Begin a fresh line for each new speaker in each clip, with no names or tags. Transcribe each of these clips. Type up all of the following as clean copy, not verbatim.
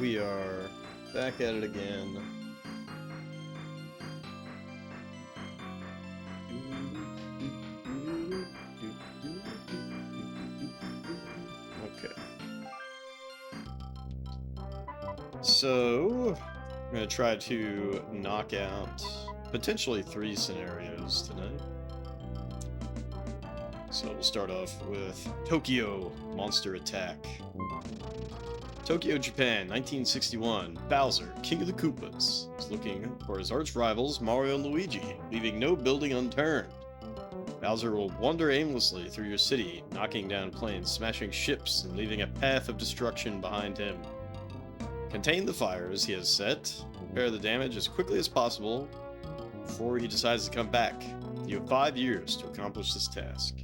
we are back at it again. Okay. So, I'm going to try to knock out potentially 3 scenarios tonight. So we'll start off with Tokyo Monster Attack. Tokyo, Japan, 1961. Bowser, King of the Koopas, is looking for his arch rivals Mario and Luigi, leaving no building unturned. Bowser will wander aimlessly through your city, knocking down planes, smashing ships, and leaving a path of destruction behind him. Contain the fires he has set, repair the damage as quickly as possible before he decides to come back. You have 5 years to accomplish this task.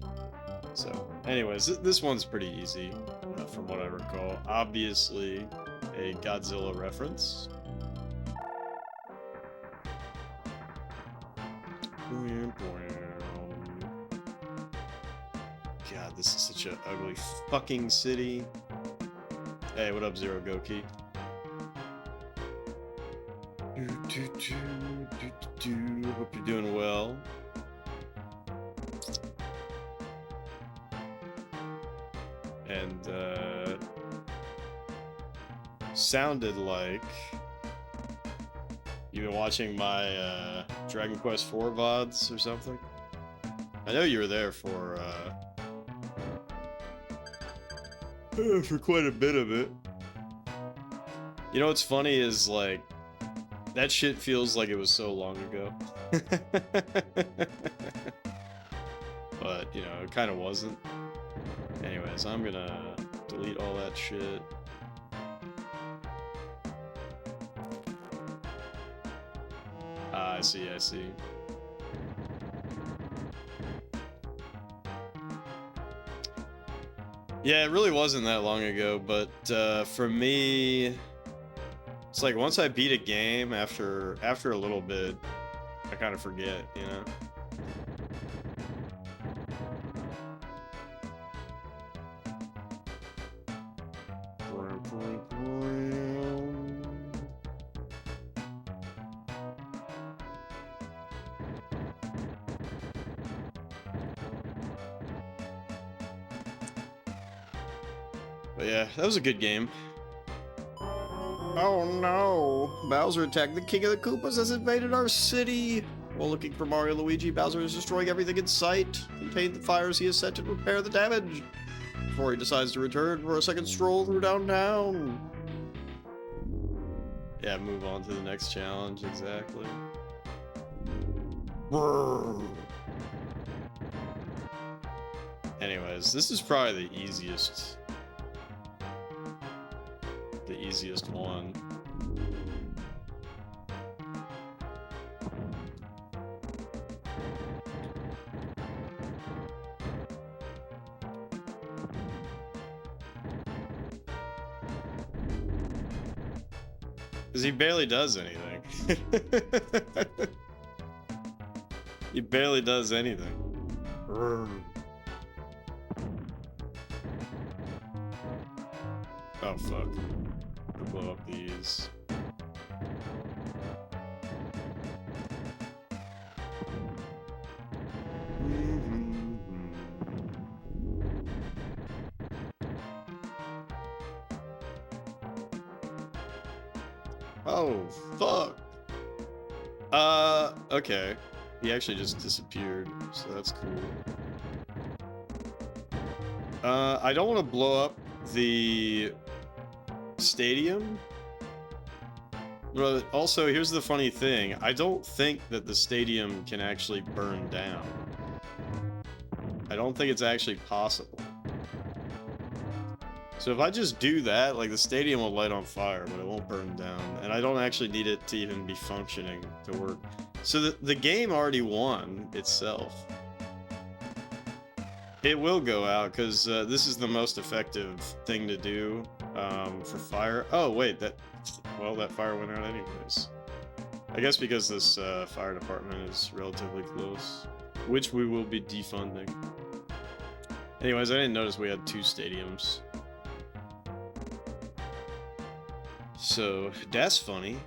So, anyways, this one's pretty easy, from what I recall. Obviously, a Godzilla reference. God, this is such an ugly fucking city. Hey, what up, Zero Goki? Hope you're doing well. And, sounded like you've been watching my, Dragon Quest IV VODs or something. I know you were there for quite a bit of it. You know what's funny is, like, that shit feels like it was so long ago. But, you know, it kind of wasn't. Anyways, I'm gonna delete all that shit. Ah, I see. Yeah, it really wasn't that long ago, but for me, it's like once I beat a game, after a little bit, I kind of forget, you know? But yeah, that was a good game. Oh no! Bowser attacked the King of the Koopas has invaded our city! While looking for Mario and Luigi, Bowser is destroying everything in sight. Contain the fires he has set to repair the damage before he decides to return for a second stroll through downtown. Yeah, move on to the next challenge, exactly. Anyways, this is probably the easiest one. Because he barely does anything. He barely does anything. Oh fuck. I'll blow up these. Oh, fuck. Okay. He actually just disappeared, so that's cool. I don't want to blow up the stadium. But also, here's the funny thing. I don't think that the stadium can actually burn down. I don't think it's actually possible. So if I just do that, like, the stadium will light on fire, but it won't burn down. And I don't actually need it to even be functioning to work. So the game already won itself. It will go out, because this is the most effective thing to do for fire. Oh, wait, that fire went out anyways. I guess because this fire department is relatively close, which we will be defunding. Anyways, I didn't notice we had 2 stadiums. So that's funny.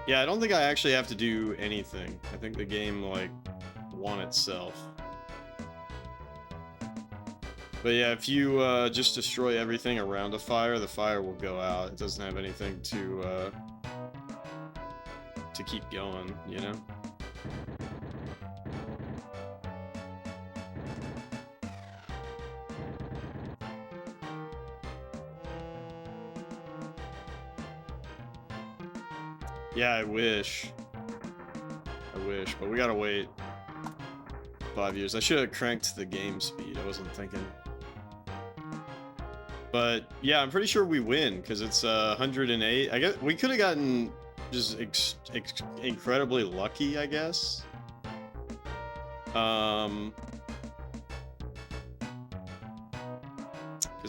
Yeah, I don't think I actually have to do anything. I think the game, like, won itself. But yeah, if you just destroy everything around a fire, the fire will go out. It doesn't have anything to keep going, you know? Yeah, I wish. But we gotta wait 5 years. I should have cranked the game speed. I wasn't thinking. But yeah, I'm pretty sure we win because it's 108. I guess we could have gotten just incredibly lucky, I guess. Because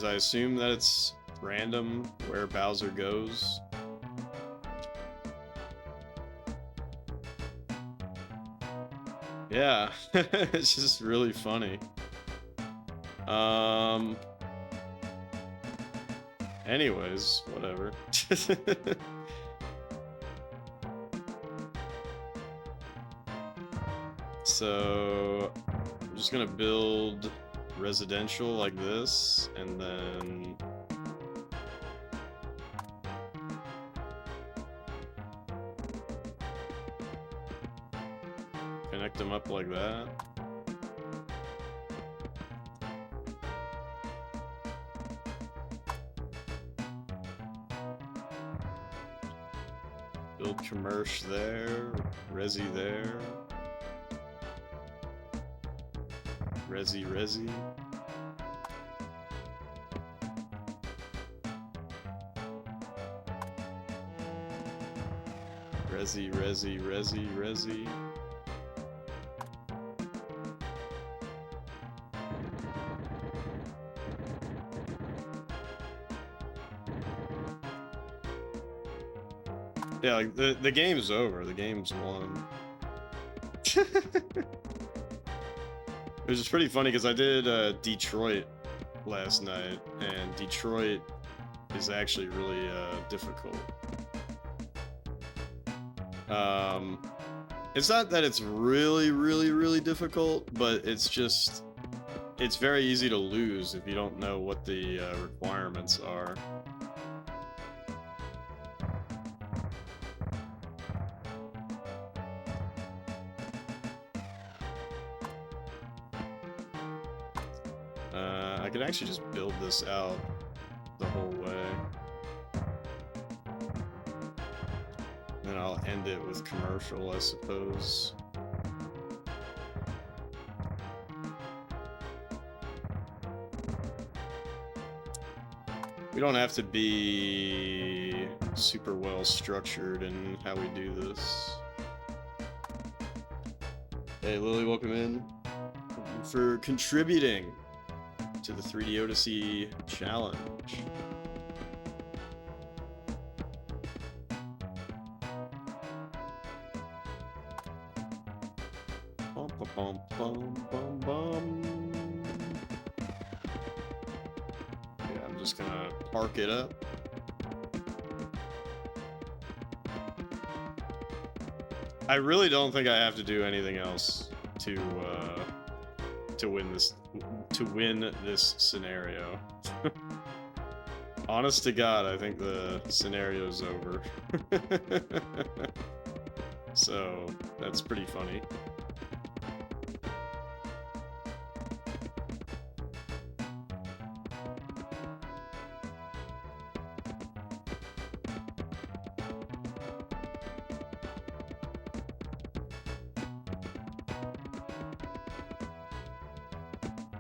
I assume that it's random where Bowser goes. Yeah, it's just really funny. Anyways, whatever. So, I'm just gonna build residential like this, and then connect them up like that. Build commerce there, resi there. Resi. Resi. Yeah, like the game's over. The game's won. It was just pretty funny because I did Detroit last night, and Detroit is actually really difficult. It's not that it's really difficult, but it's very easy to lose if you don't know what the requirements are. I could actually just build this out the whole way. Then I'll end it with commercial, I suppose. We don't have to be super well structured in how we do this. Hey Lily, welcome in. Thank you for contributing to the 3D Odyssey challenge. Yeah, I'm just gonna park it up. I really don't think I have to do anything else to win this scenario. Honest to God, I think the scenario's over. So that's pretty funny.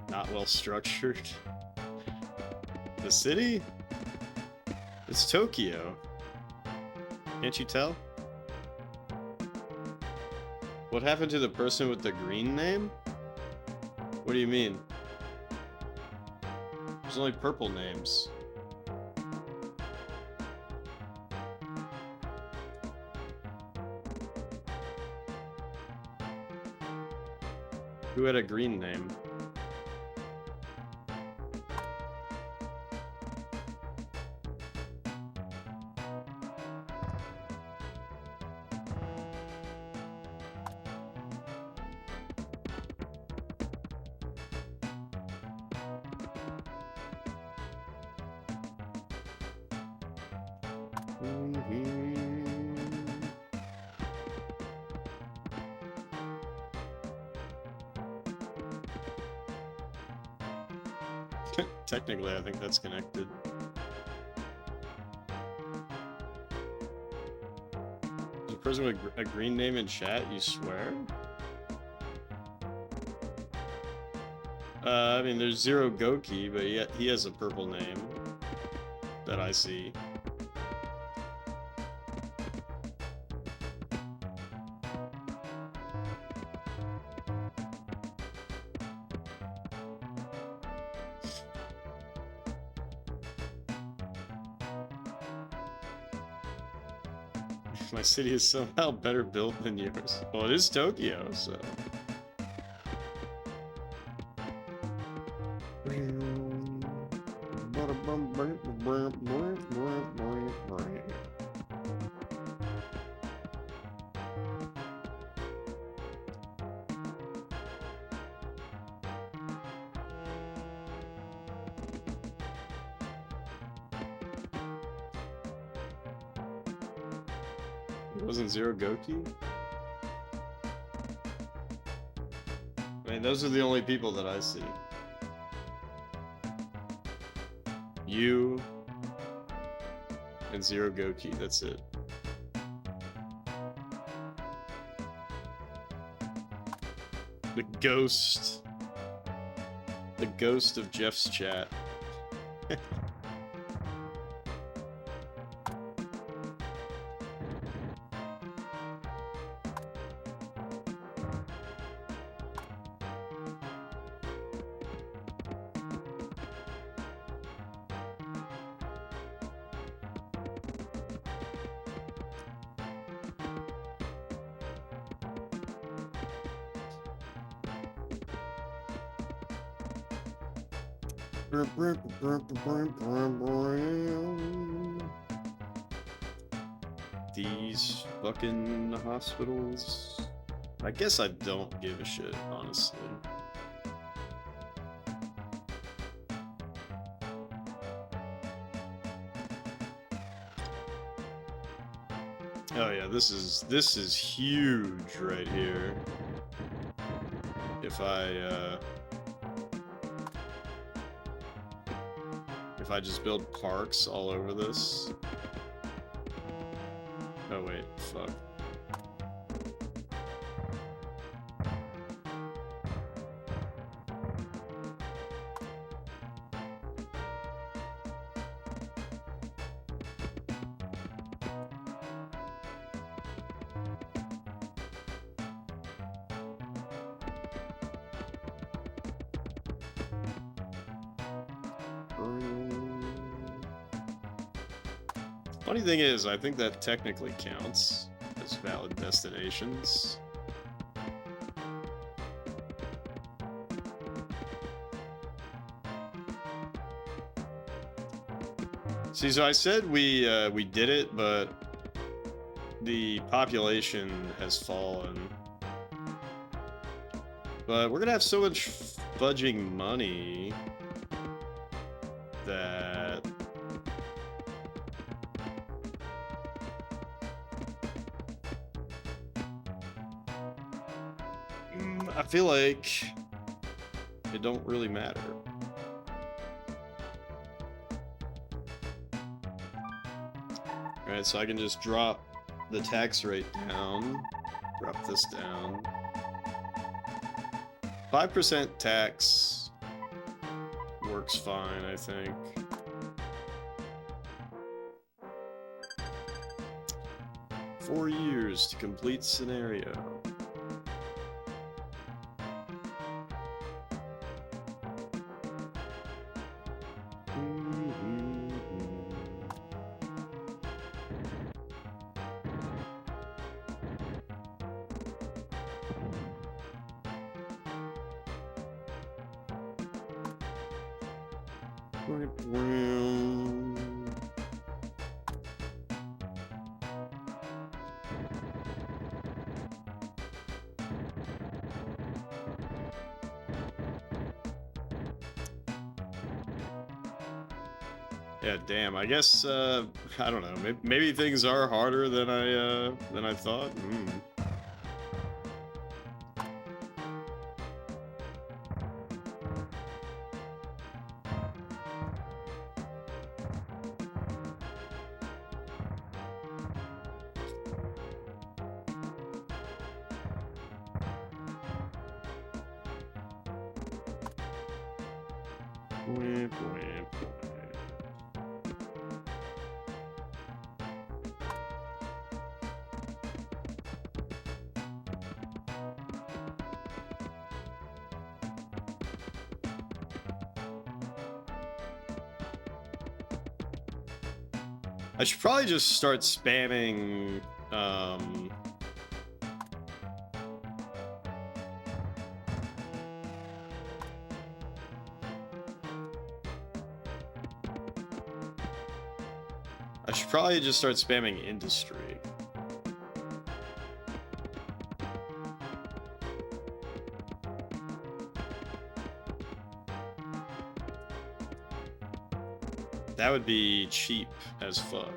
Not well structured. The city? It's Tokyo. Can't you tell? What happened to the person with the green name? What do you mean? There's only purple names. Who had a green name? Technically, I think that's connected. Is a person with a green name in chat, you swear? I mean, there's Zero Goki, but he has a purple name that I see. My city is somehow better built than yours. Well, it is Tokyo, so... Wasn't Zero Goki? I mean, those are the only people that I see. You and Zero Goki, that's it. The ghost. The ghost of Jeff's chat. These fucking hospitals. I guess I don't give a shit, honestly. Oh yeah, this is huge right here. If I just build parks all over this. Oh wait, fuck. Funny thing is, I think that technically counts as valid destinations. See, so I said we did it, but the population has fallen. But we're gonna have so much fudging money that I feel like it don't really matter. Alright, so I can just drop the tax rate down. Drop this down. 5% tax works fine, I think. Four years to complete scenario. Yeah, damn. I guess I don't know. Maybe things are harder than I thought. Wimp, wimp, wimp. I should probably just start spamming, industry. That would be cheap as fuck.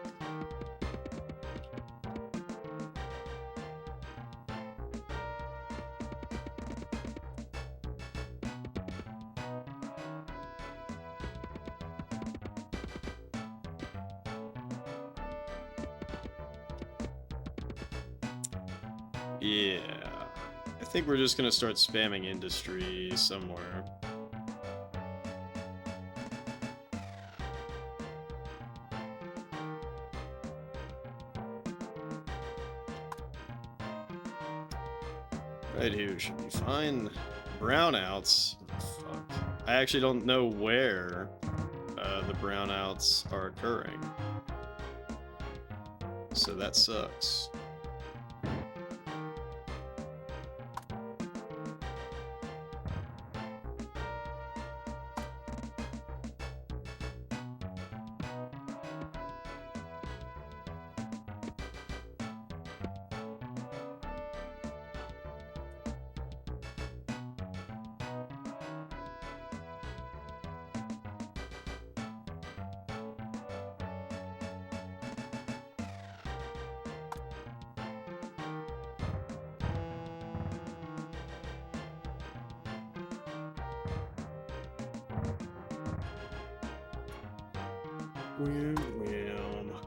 Yeah. I think we're just gonna start spamming industry somewhere. Right here should be fine. Brownouts. Fuck. I actually don't know where the brownouts are occurring. So that sucks.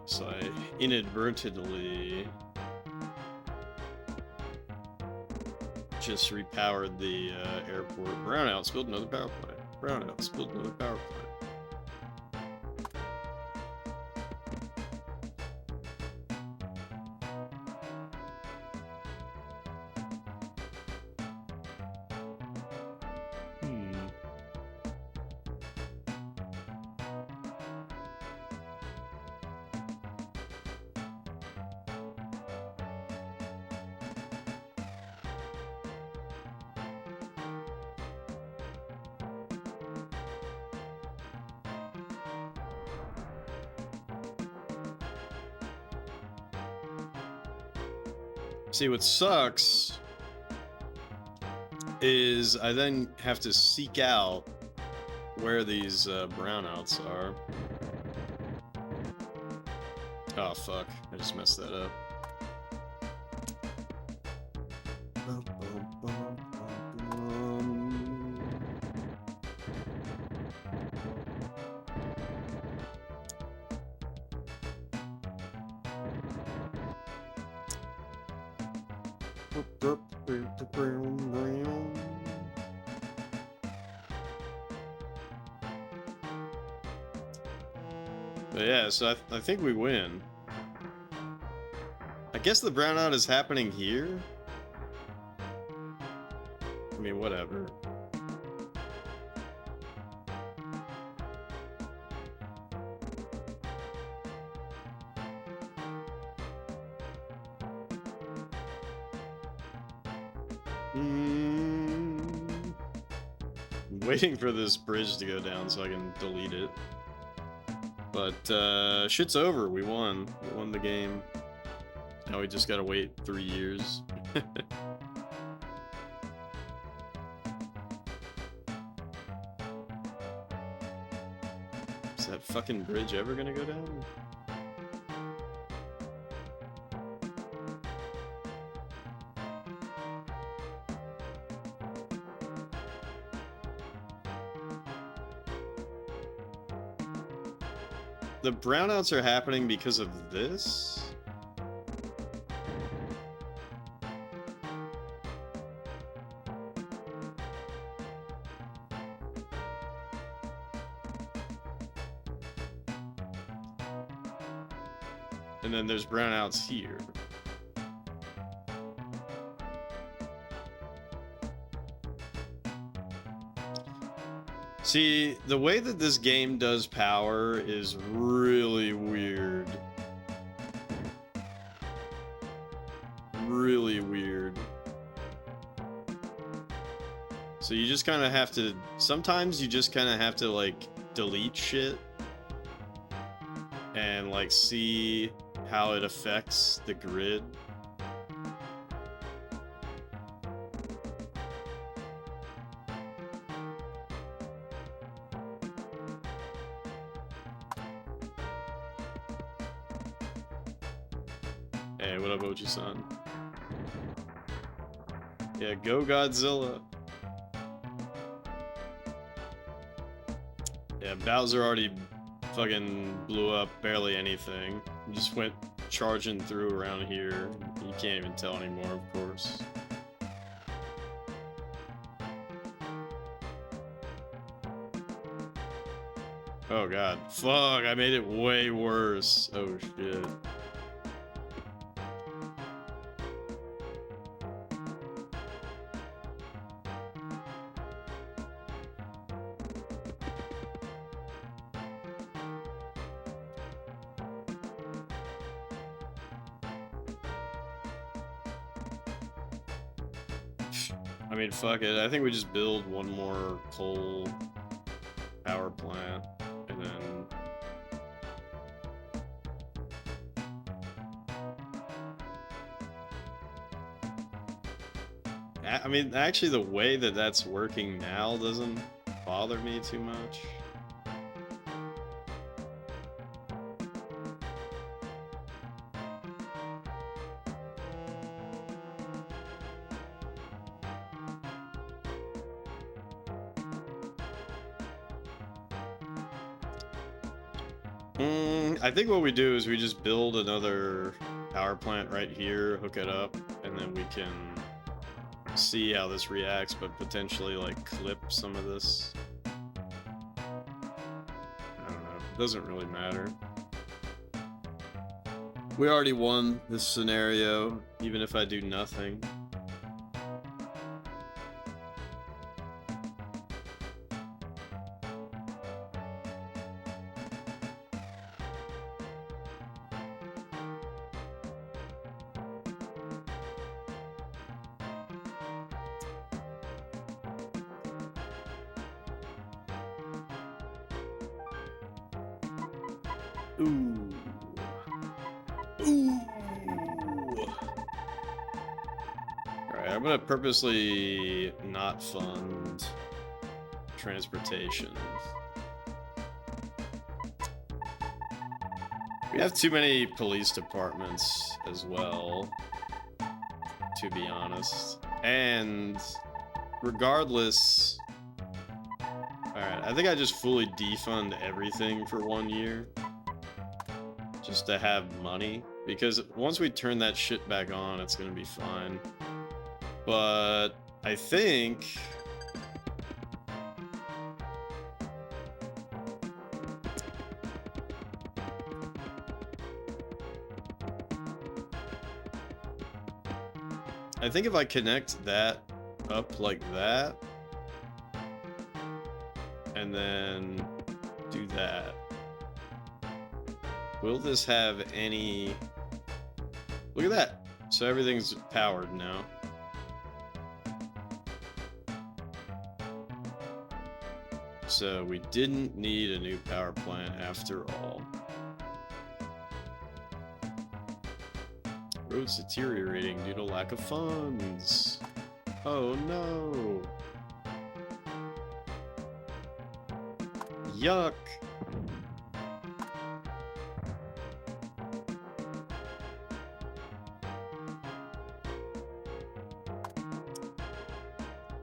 So I inadvertently just repowered the airport. Brownouts built another power plant. Brownouts built another power plant. See, what sucks is I then have to seek out where these brownouts are. Oh, fuck. I just messed that up. But yeah, so I think we win. I guess the brownout is happening here? I mean, whatever. I'm waiting for this bridge to go down so I can delete it. But shit's over. We won. We won the game. Now we just gotta wait 3 years. Is that fucking bridge ever gonna go down? The brownouts are happening because of this? And then there's brownouts here. See, the way that this game does power is really weird. Really weird. So you just kind of have to... Sometimes you just kind of have to, like, delete shit. And, like, see how it affects the grid. Hey, what up, Ochi-san? Yeah, go Godzilla. Yeah, Bowser already fucking blew up barely anything. He just went charging through around here. You can't even tell anymore, of course. Oh god. Fuck, I made it way worse. Oh shit. I mean, fuck it. I think we just build one more coal power plant, and then... I mean, actually, the way that that's working now doesn't bother me too much. I think what we do is we just build another power plant right here, hook it up, and then we can see how this reacts, but potentially like clip some of this. I don't know. It doesn't really matter. We already won this scenario, even if I do nothing. Ooh. Ooh. Alright, I'm gonna purposely not fund transportation. We have too many police departments as well, to be honest. And regardless... Alright, I think I just fully defund everything for 1 year. Just to have money, because once we turn that shit back on, it's gonna be fine. But I think if I connect that up like that and then do that, will this have any... Look at that! So everything's powered now. So we didn't need a new power plant after all. Roads deteriorating due to lack of funds. Oh no! Yuck!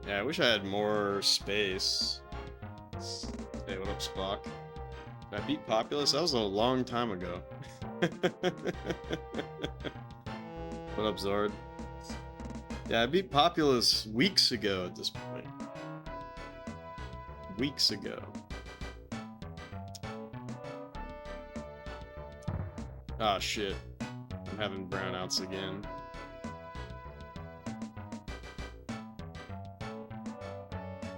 Yeah, I wish I had more space. Hey, what up, Spock? Did I beat Populous? That was a long time ago. What up, Zard? Yeah, I beat Populous weeks ago at this point. Weeks ago. Ah, shit. I'm having brownouts again.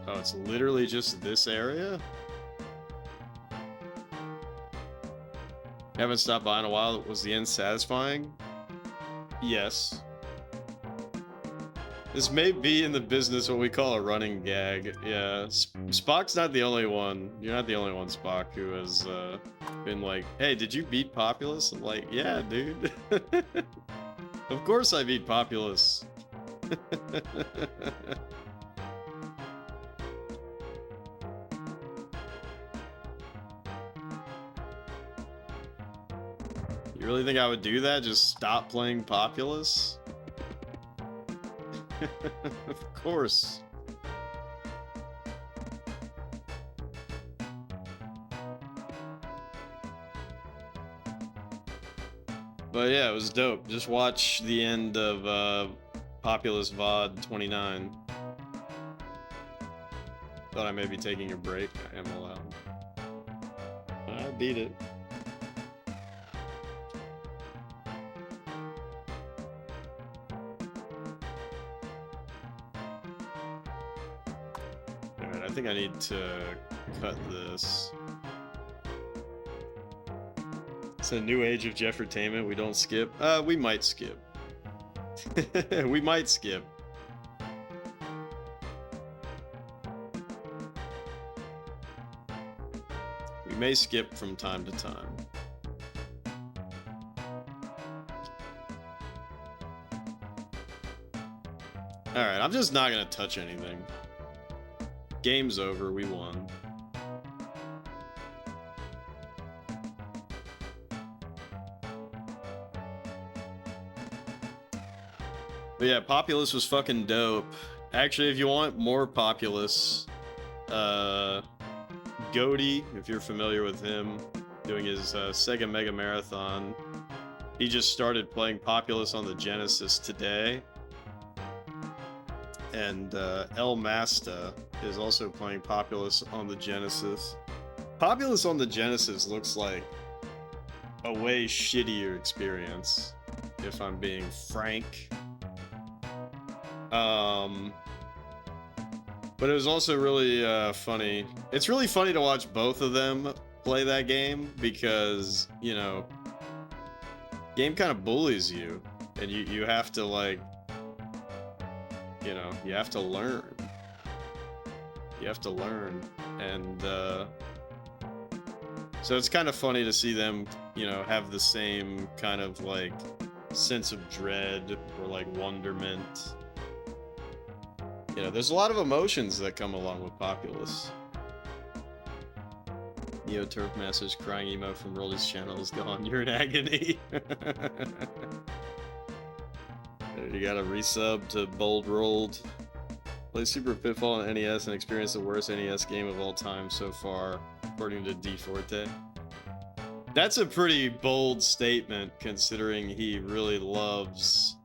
Oh, it's literally just this area? Haven't stopped by in a while. Was the end satisfying? Yes. This may be in the business what we call a running gag. Yeah, Spock's not the only one. You're not the only one, Spock, who has been like, hey, did you beat Populous? I'm like, yeah, dude. Of course I beat Populous. You really think I would do that? Just stop playing Populous? Of course. But yeah, it was dope. Just watch the end of Populous VOD 29. Thought I may be taking a break. I am allowed. I beat it. Alright, I think I need to cut this. It's a new age of Jeffertainment. We don't skip. We might skip. We might skip. We may skip from time to time. Alright, I'm just not gonna touch anything. Game's over, we won. But yeah, Populous was fucking dope. Actually, if you want more Populous, Goaty, if you're familiar with him, doing his Sega Mega Marathon, he just started playing Populous on the Genesis today. And El Masta is also playing Populous on the Genesis. Populous on the Genesis looks like a way shittier experience, if I'm being frank. But it was also really funny. It's really funny to watch both of them play that game because, you know, game kind of bullies you, and you have to, like, you know, you have to learn. You have to learn, and so it's kind of funny to see them, you know, have the same kind of, like, sense of dread or, like, wonderment. You know, there's a lot of emotions that come along with Populous. Neo Turf Master's crying emo from Rolly's channel is gone. You're in agony. You gotta resub to Bold Rolled. Play Super Pitfall on NES and experience the worst NES game of all time so far, according to D Forte. That's a pretty bold statement, considering he really loves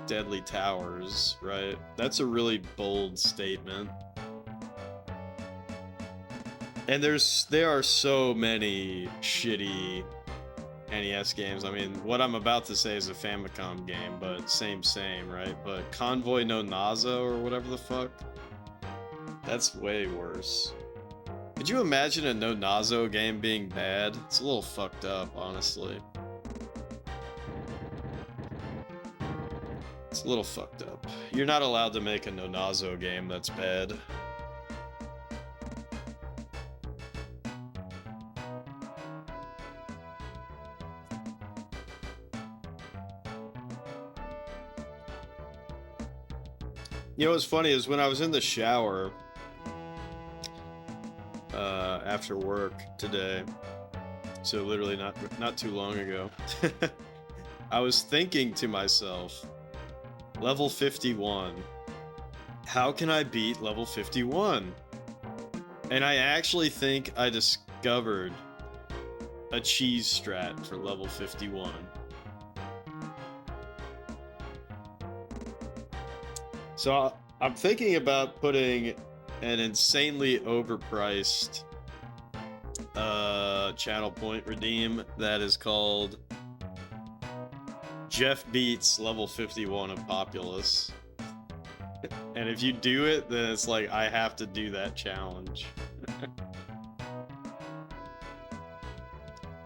Deadly Towers, right? That's a really bold statement. And there are so many shitty NES games. I mean, what I'm about to say is a Famicom game, but same, right? But Convoy no Nazo or whatever the fuck, that's way worse. Could you imagine a no Nazo game being bad? It's a little fucked up, honestly. It's a little fucked up. You're not allowed to make a no Nazo game that's bad. You know what's funny is when I was in the shower after work today, so literally not too long ago, I was thinking to myself, level 51, How can I beat level 51? And I actually think I discovered a cheese strat for level 51. So I'm thinking about putting an insanely overpriced channel point redeem that is called Jeff beats level 51 of Populous. And if you do it, then it's like I have to do that challenge.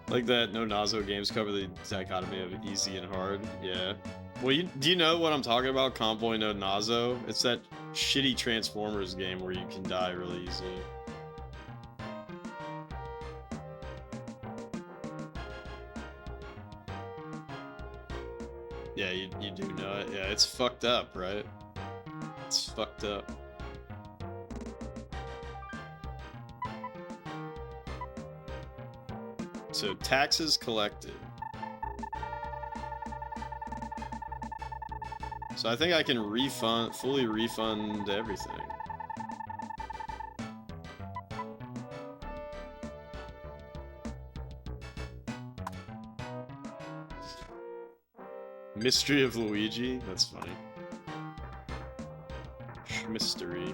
Like that No Nazo games cover the dichotomy of easy and hard. Yeah. Well, do you know what I'm talking about? Convoy No Nazo? It's that shitty Transformers game where you can die really easily. Yeah, you do know it. Yeah, it's fucked up, right? It's fucked up. So, taxes collected. So I think I can fully refund everything. Mystery of Luigi? That's funny. Mystery.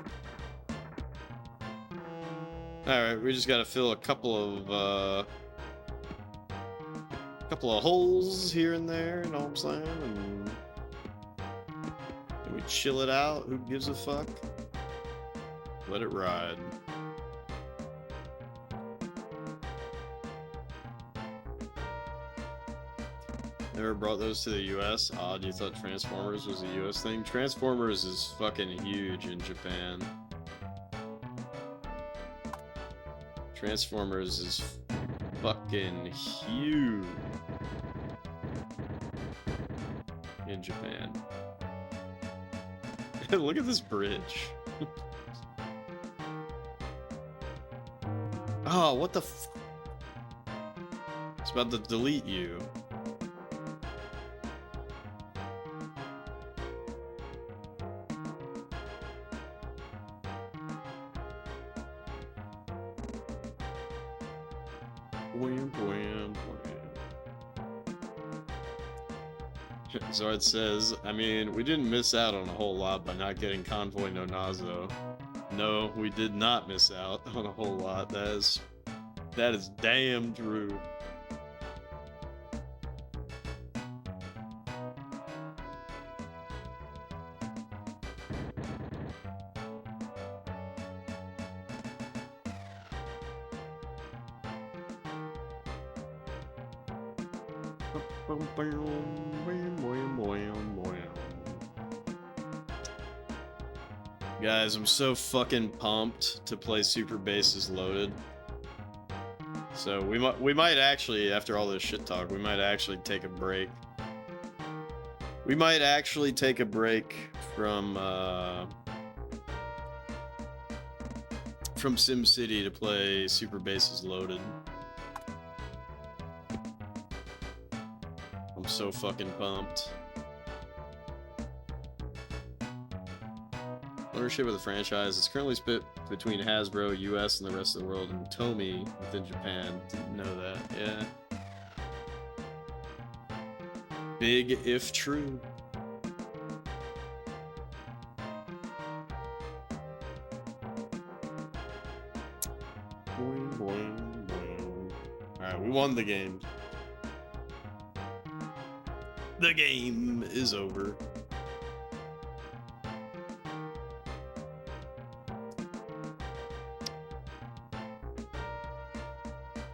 Alright, we just gotta fill a couple of holes here and there, you know what I'm saying? And we chill it out, who gives a fuck? Let it ride. Never brought those to the US? Odd, you thought Transformers was a US thing? Transformers is fucking huge in Japan. Transformers is fucking huge in Japan. Look at this bridge. Oh, what the f- It's about to delete you. Zard says, I mean, we didn't miss out on a whole lot by not getting Convoy No Nazo. No, we did not miss out on a whole lot. That is damn true. Guys, I'm so fucking pumped to play Super Bases Loaded. So we might actually, after all this shit talk, we might actually take a break. We might actually take a break from SimCity to play Super Bases Loaded. I'm so fucking pumped. Ownership of the franchise is currently split between Hasbro, US, and the rest of the world, and Tomy within Japan. Didn't know that, yeah. Big if true. Boing, boing, boing. Alright, we won the game. The game is over.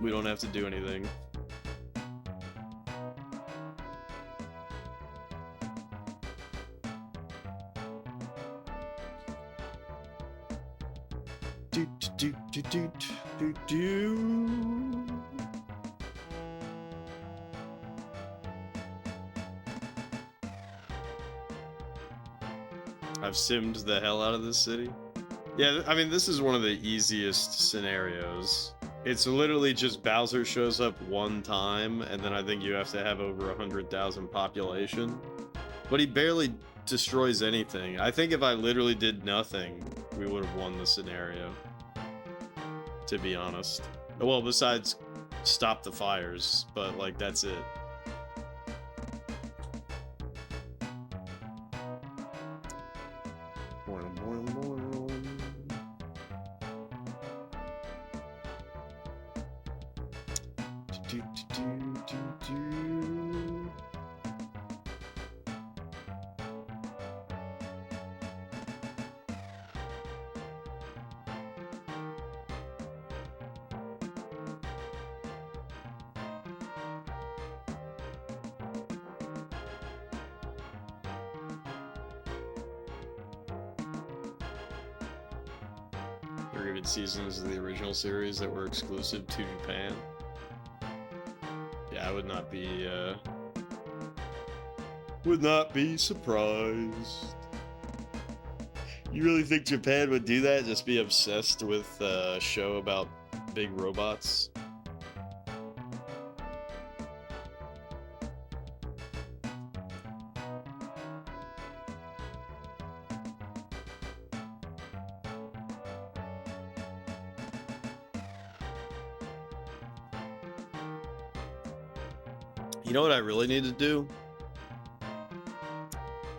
We don't have to do anything. Do do do do do do. I've simmed the hell out of this city. Yeah, I mean, this is one of the easiest scenarios. It's literally just Bowser shows up one time, and then I think you have to have over 100,000 population. But he barely destroys anything. I think if I literally did nothing, we would have won the scenario. To be honest. Well, besides stop the fires, but like that's it. Seasons of the original series that were exclusive to Japan. Yeah, I would not be surprised. You really think Japan would do that? Just be obsessed with a show about big robots? You know what I really need to do?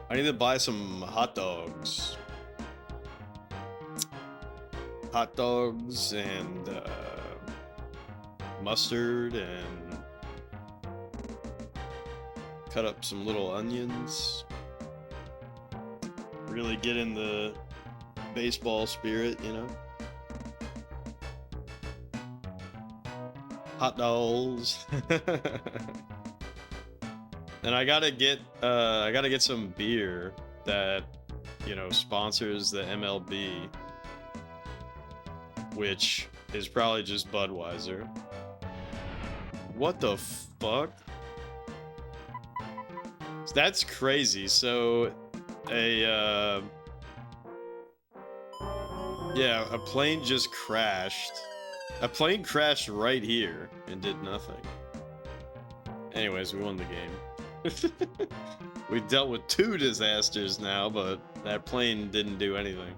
I need to buy some hot dogs. Hot dogs and mustard and cut up some little onions. Really get in the baseball spirit, you know? Hot dogs. And I gotta get some beer that, you know, sponsors the MLB, which is probably just Budweiser. What the fuck? That's crazy. So, a plane just crashed. A plane crashed right here and did nothing. Anyways, we won the game. We've dealt with 2 disasters now, but that plane didn't do anything.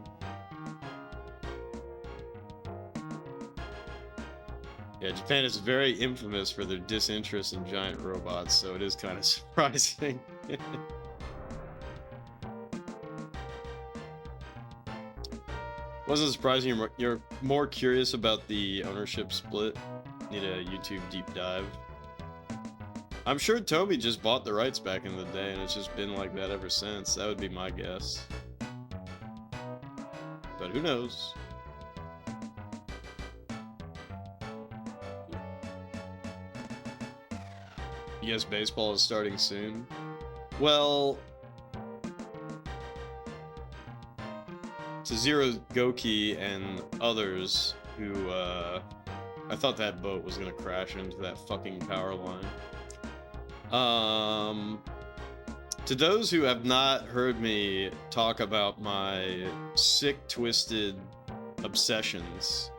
Yeah, Japan is very infamous for their disinterest in giant robots, so it is kind of surprising. Wasn't surprising you're more curious about the ownership split. Need a YouTube deep dive. I'm sure Toby just bought the rights back in the day, and it's just been like that ever since. That would be my guess. But who knows? Yes, baseball is starting soon. Well, to Zero Goki and others who, I thought that boat was gonna crash into that fucking power line. To those who have not heard me talk about my sick, twisted obsessions,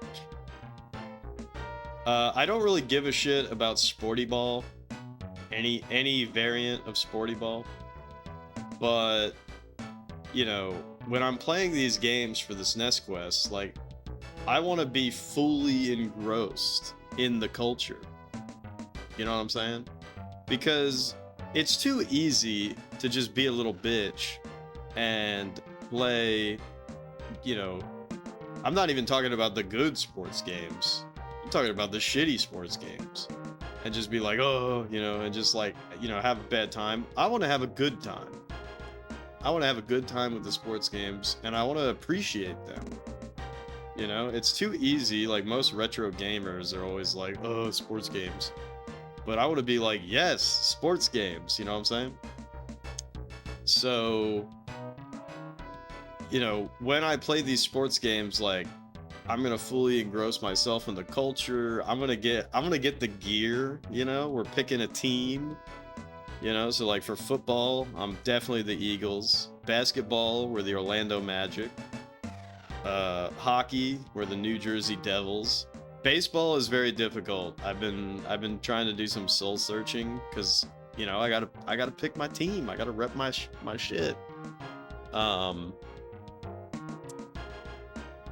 I don't really give a shit about Sporty Ball, any variant of Sporty Ball, but, you know, when I'm playing these games for the SNES Quest, like, I want to be fully engrossed in the culture. You know what I'm saying? Because it's too easy to just be a little bitch and play, you know, I'm not even talking about the good sports games. I'm talking about the shitty sports games. And just be like, oh, you know, and just like, you know, have a bad time. I want to have a good time. I want to have a good time with the sports games, and I want to appreciate them. You know, it's too easy. Like, most retro gamers are always like, oh, sports games. But I want to be like, yes, sports games, you know what I'm saying? So, you know, when I play these sports games, like, I'm gonna fully engross myself in the culture. I'm gonna get the gear, you know? We're picking a team, you know? So, like, for football, I'm definitely the Eagles. Basketball, we're the Orlando Magic. Hockey, we're the New Jersey Devils. Baseball is very difficult. I've been trying to do some soul searching because, you know, I gotta pick my team. I gotta rep my shit. Um,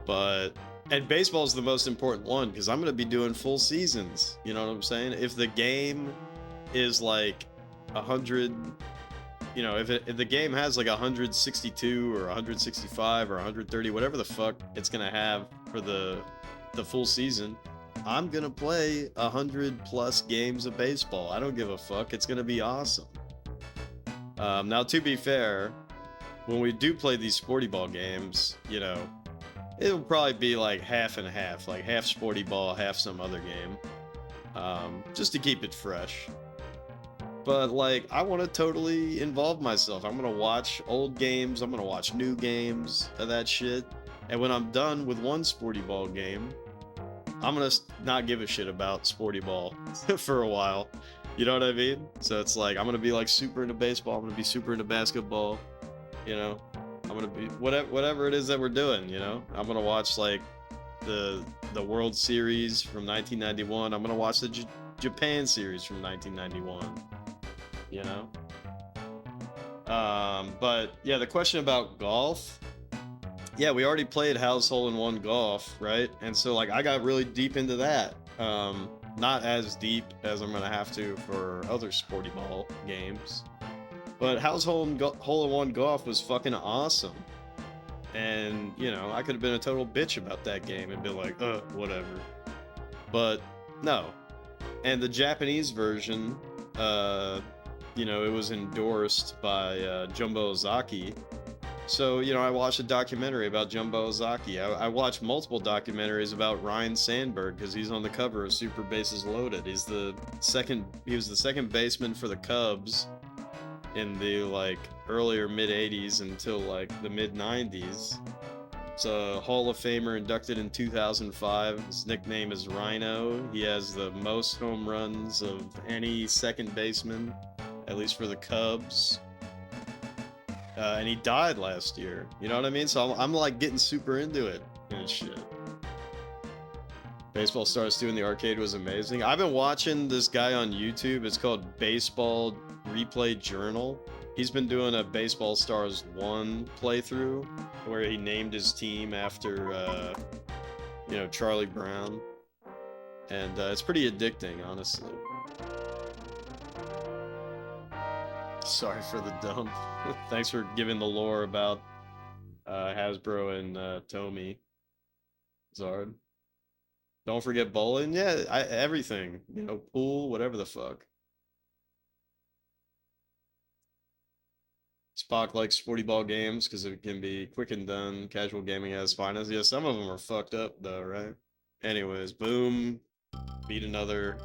but and baseball's the most important one because I'm gonna be doing full seasons. You know what I'm saying? If the game is like 100, you know, if the game has like 162 or 165 or 130, whatever the fuck it's gonna have for the full season, I'm gonna play 100+ games of baseball. I don't give a fuck. It's gonna be awesome. Now, to be fair, when we do play these sporty ball games, you know, it'll probably be like half and half, like half sporty ball, half some other game, just to keep it fresh. But like, I want to totally involve myself. I'm gonna watch old games. I'm gonna watch new games of that shit. And when I'm done with one sporty ball game, I'm gonna not give a shit about sporty ball for a while. You know what I mean? So it's like, I'm gonna be like super into baseball. I'm gonna be super into basketball. You know, I'm gonna be whatever it is that we're doing. You know, I'm gonna watch like the World Series from 1991. I'm gonna watch the Japan series from 1991. You know. But yeah, the question about golf. Yeah, we already played House Hole in One Golf, right? And so like I got really deep into that. Not as deep as I'm gonna have to for other sporty ball games. But House Hole in One Golf was fucking awesome. And, you know, I could have been a total bitch about that game and been like, whatever. But no. And the Japanese version, you know, it was endorsed by Jumbo Ozaki. So, you know, I watched a documentary about Jumbo Ozaki. I watched multiple documentaries about Ryan Sandberg because he's on the cover of Super Bases Loaded. He was the second baseman for the Cubs in the like earlier mid 80s until like the mid 90s. He's a Hall of Famer inducted in 2005. His nickname is Rhino. He has the most home runs of any second baseman, at least for the Cubs. And he died last year. You know what I mean? So I'm like getting super into it and shit. Baseball Stars 2 in the arcade was amazing. I've been watching this guy on YouTube. It's called Baseball Replay Journal. He's been doing a Baseball Stars 1 playthrough where he named his team after, you know, Charlie Brown. And it's pretty addicting, honestly. Sorry for the dump. Thanks for giving the lore about Hasbro and Tomy. Zard. Don't forget bowling. Yeah, everything. You know, pool, whatever the fuck. Spock likes sporty ball games because it can be quick and done. Casual gaming has finest. Yeah, some of them are fucked up though, right? Anyways, boom. Beat another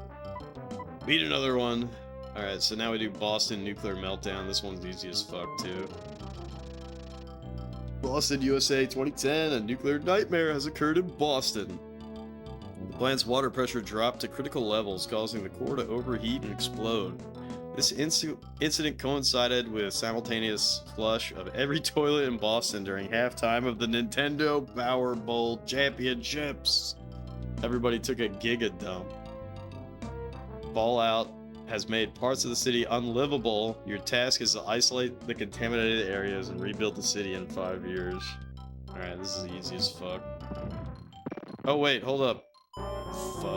one. Alright, so now we do Boston Nuclear Meltdown. This one's easy as fuck, too. Boston, USA 2010. A nuclear nightmare has occurred in Boston. The plant's water pressure dropped to critical levels, causing the core to overheat and explode. This incident coincided with simultaneous flush of every toilet in Boston during halftime of the Nintendo Power Bowl Championships. Everybody took a giga dump. Fallout has made parts of the city unlivable. Your task is to isolate the contaminated areas and rebuild the city in 5 years. Alright, this is easy as fuck. Oh wait, hold up. Fuck.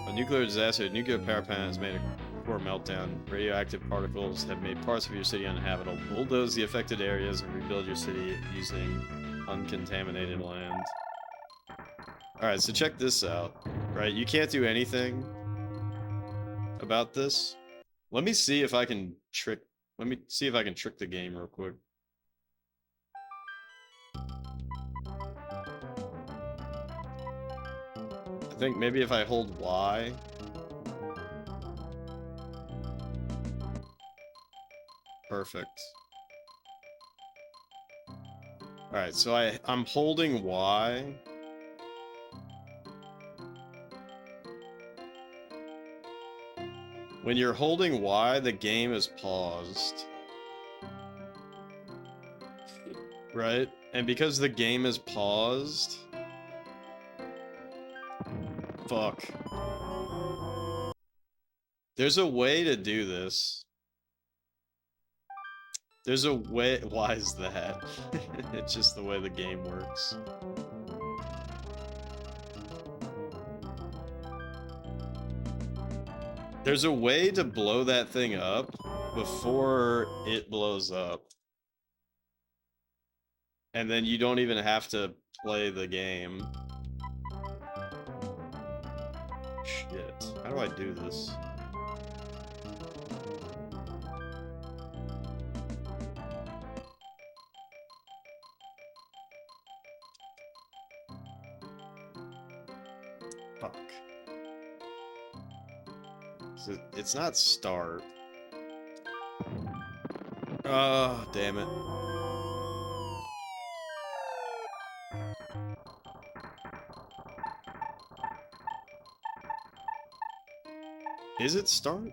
A nuclear disaster. A nuclear power plant has made a core meltdown. Radioactive particles have made parts of your city uninhabitable. Bulldoze the affected areas and rebuild your city using uncontaminated land. Alright, so check this out. Right, you can't do anything about this. Let me see if I can trick the game real quick. I think maybe if I hold Y. Perfect. Alright, so I'm holding Y. When you're holding Y, the game is paused. Right? And because the game is paused... Fuck. There's a way to do this. There's a way. Why is that? It's just the way the game works. There's a way to blow that thing up before it blows up. And then you don't even have to play the game. Shit. How do I do this? Fuck. It's not start. Oh, damn it. Is it start?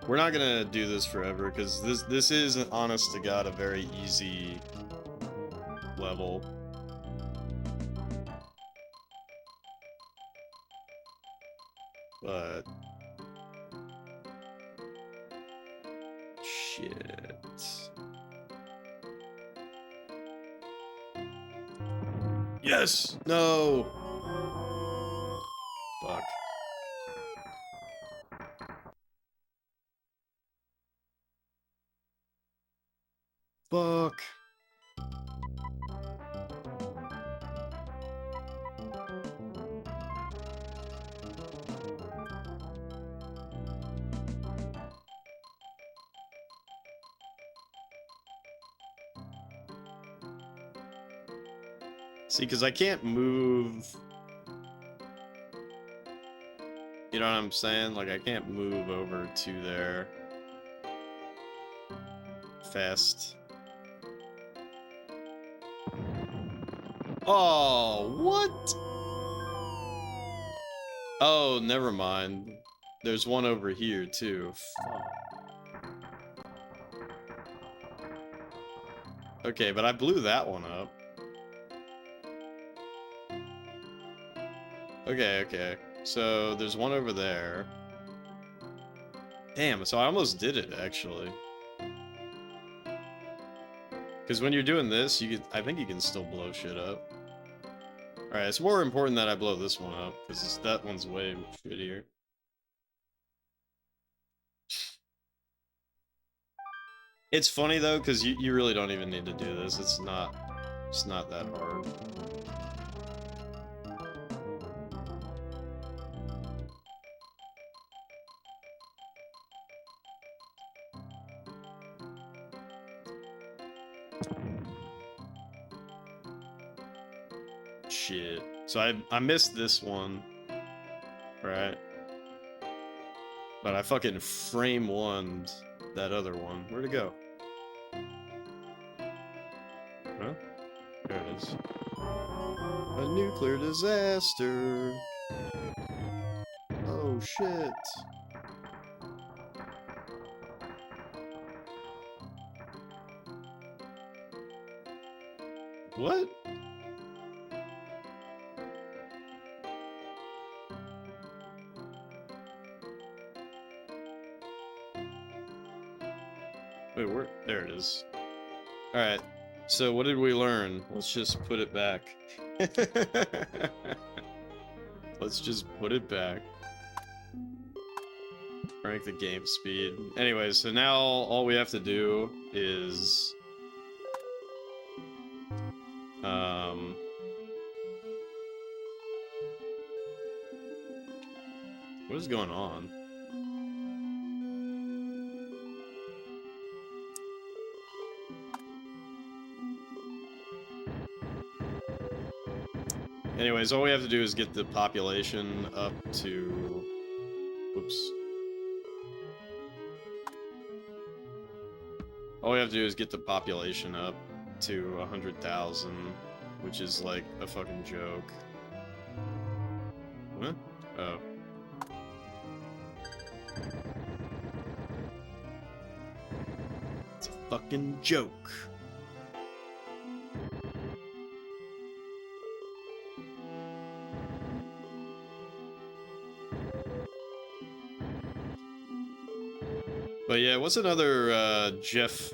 We're not gonna do this forever, because this is, honest to God, a very easy level. But... shit... Yes! No! Fuck. Fuck. See, because I can't move... You know what I'm saying? Like, I can't move over to there fast. Oh, what? Oh, never mind. There's one over here, too. Fuck. Okay, but I blew that one up. Okay, okay. So, there's one over there. Damn, so I almost did it, actually. Because when you're doing this, I think you can still blow shit up. Alright, it's more important that I blow this one up, because that one's way shittier. It's funny, though, because you really don't even need to do this. It's not that hard. Shit. So I missed this one. Right? But I fucking frame one that other one. Where'd it go? Huh? There it is. A nuclear disaster. Oh shit. What? Wait, where? There it is. Alright, so what did we learn? Let's just put it back. Let's just put it back. Rank the game speed. Anyway, so now all we have to do is... what is going on? Anyways, all we have to do is get the population up to... Oops. All we have to do is get the population up to 100,000, which is like a fucking joke. What? Oh. It's a fucking joke. But yeah, what's another Jeff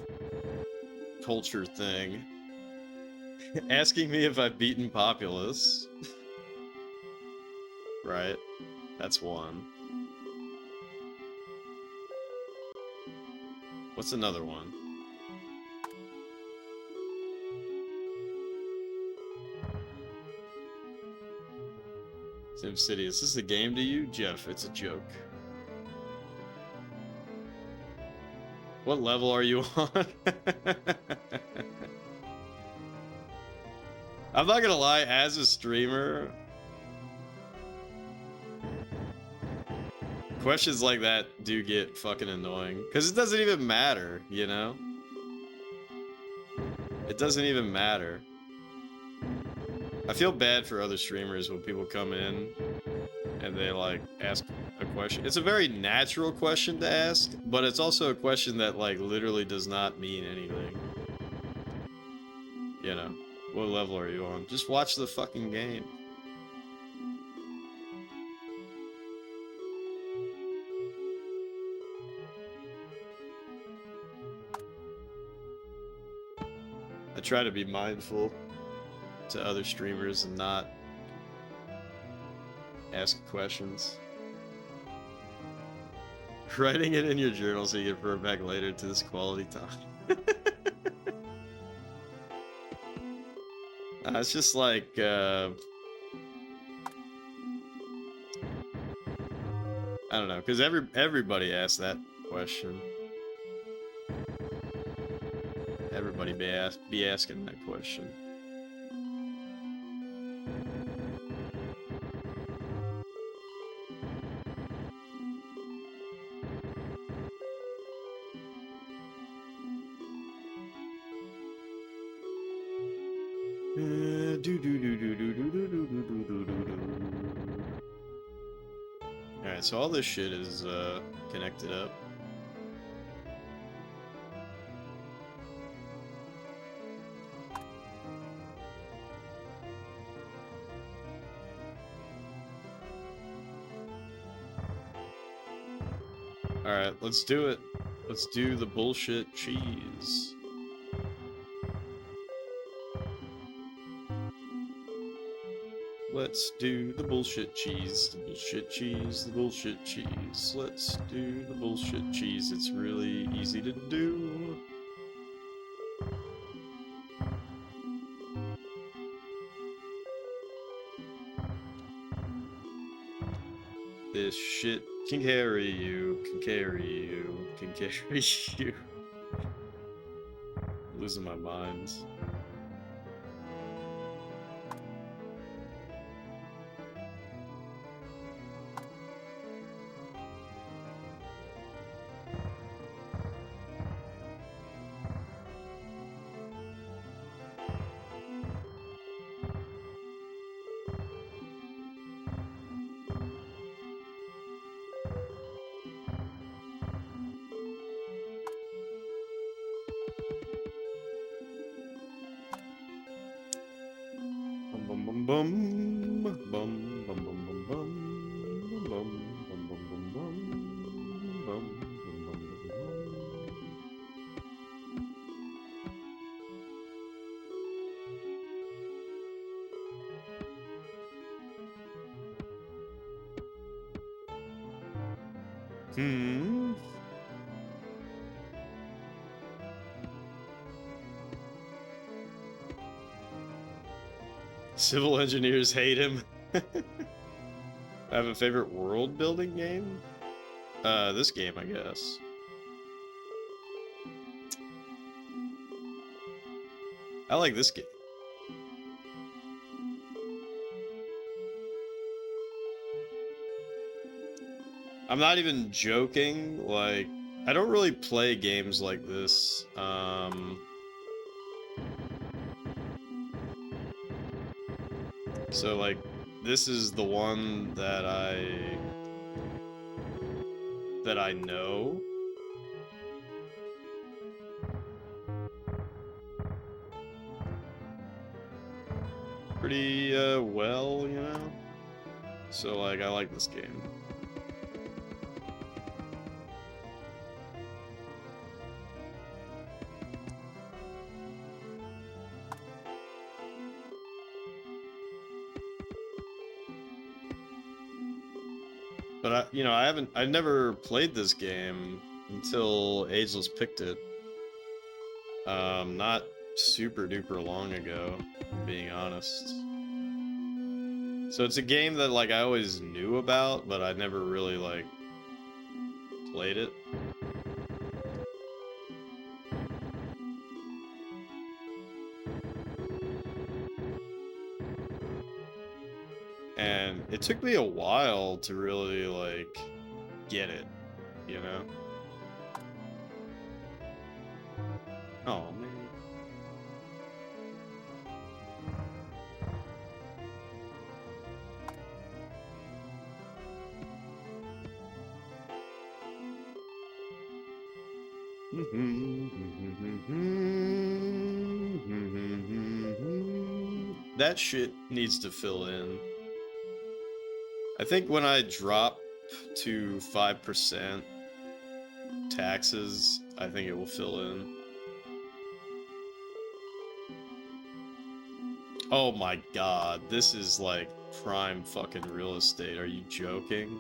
culture thing? Asking me if I've beaten Populous. Right? That's one. What's another one? SimCity, is this a game to you? Jeff, it's a joke. What level are you on? I'm not gonna lie, as a streamer, questions like that do get fucking annoying. Because it doesn't even matter, you know? It doesn't even matter. I feel bad for other streamers when people come in and they, like, ask a question. It's a very natural question to ask, but it's also a question that, like, literally does not mean anything. You know? What level are you on? Just watch the fucking game. I try to be mindful to other streamers and not ask questions. Writing it in your journal so you can refer back later to this quality time. It's just like, I don't know, because everybody asks that question. Everybody be asking that question. Alright, so all this shit is connected up. Alright, let's do it. Let's do the bullshit cheese. Let's do the bullshit cheese, the bullshit cheese, the bullshit cheese. Let's do the bullshit cheese. It's really easy to do. This shit can carry you, can carry you, can carry you. I'm losing my mind. Civil engineers hate him. I have a favorite world building game? This game, I guess. I like this game. I'm not even joking, like, I don't really play games like this. So, like, this is the one that I know. pretty well, you know? So, like, I like this game. But I've never played this game until Ageless picked it. Not super duper long ago, being honest. So it's a game that, like, I always knew about, but I never really, like, played it. And it took me a while to really, like, get it, you know? Oh, man. That shit needs to fill in. I think when I drop to 5% taxes, I think it will fill in. Oh my god, this is like prime fucking real estate. Are you joking?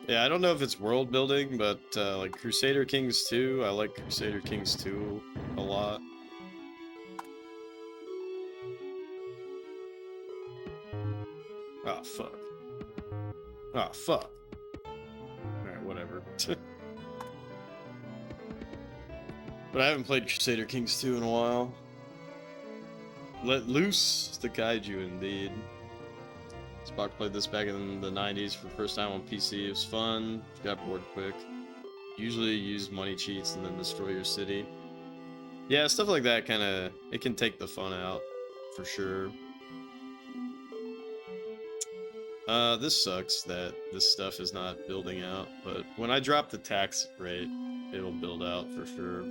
Yeah, I don't know if it's world building, but like Crusader Kings 2, I like Crusader Kings 2 a lot. Oh, fuck. Oh, fuck. Alright, whatever. But I haven't played Crusader Kings 2 in a while. Let loose the kaiju, indeed. Spock played this back in the 90s for the first time on PC. It was fun. Got bored quick. Usually use money cheats and then destroy your city. Yeah, stuff like that kind of, it can take the fun out, for sure. This sucks that this stuff is not building out, but when I drop the tax rate, it'll build out for sure.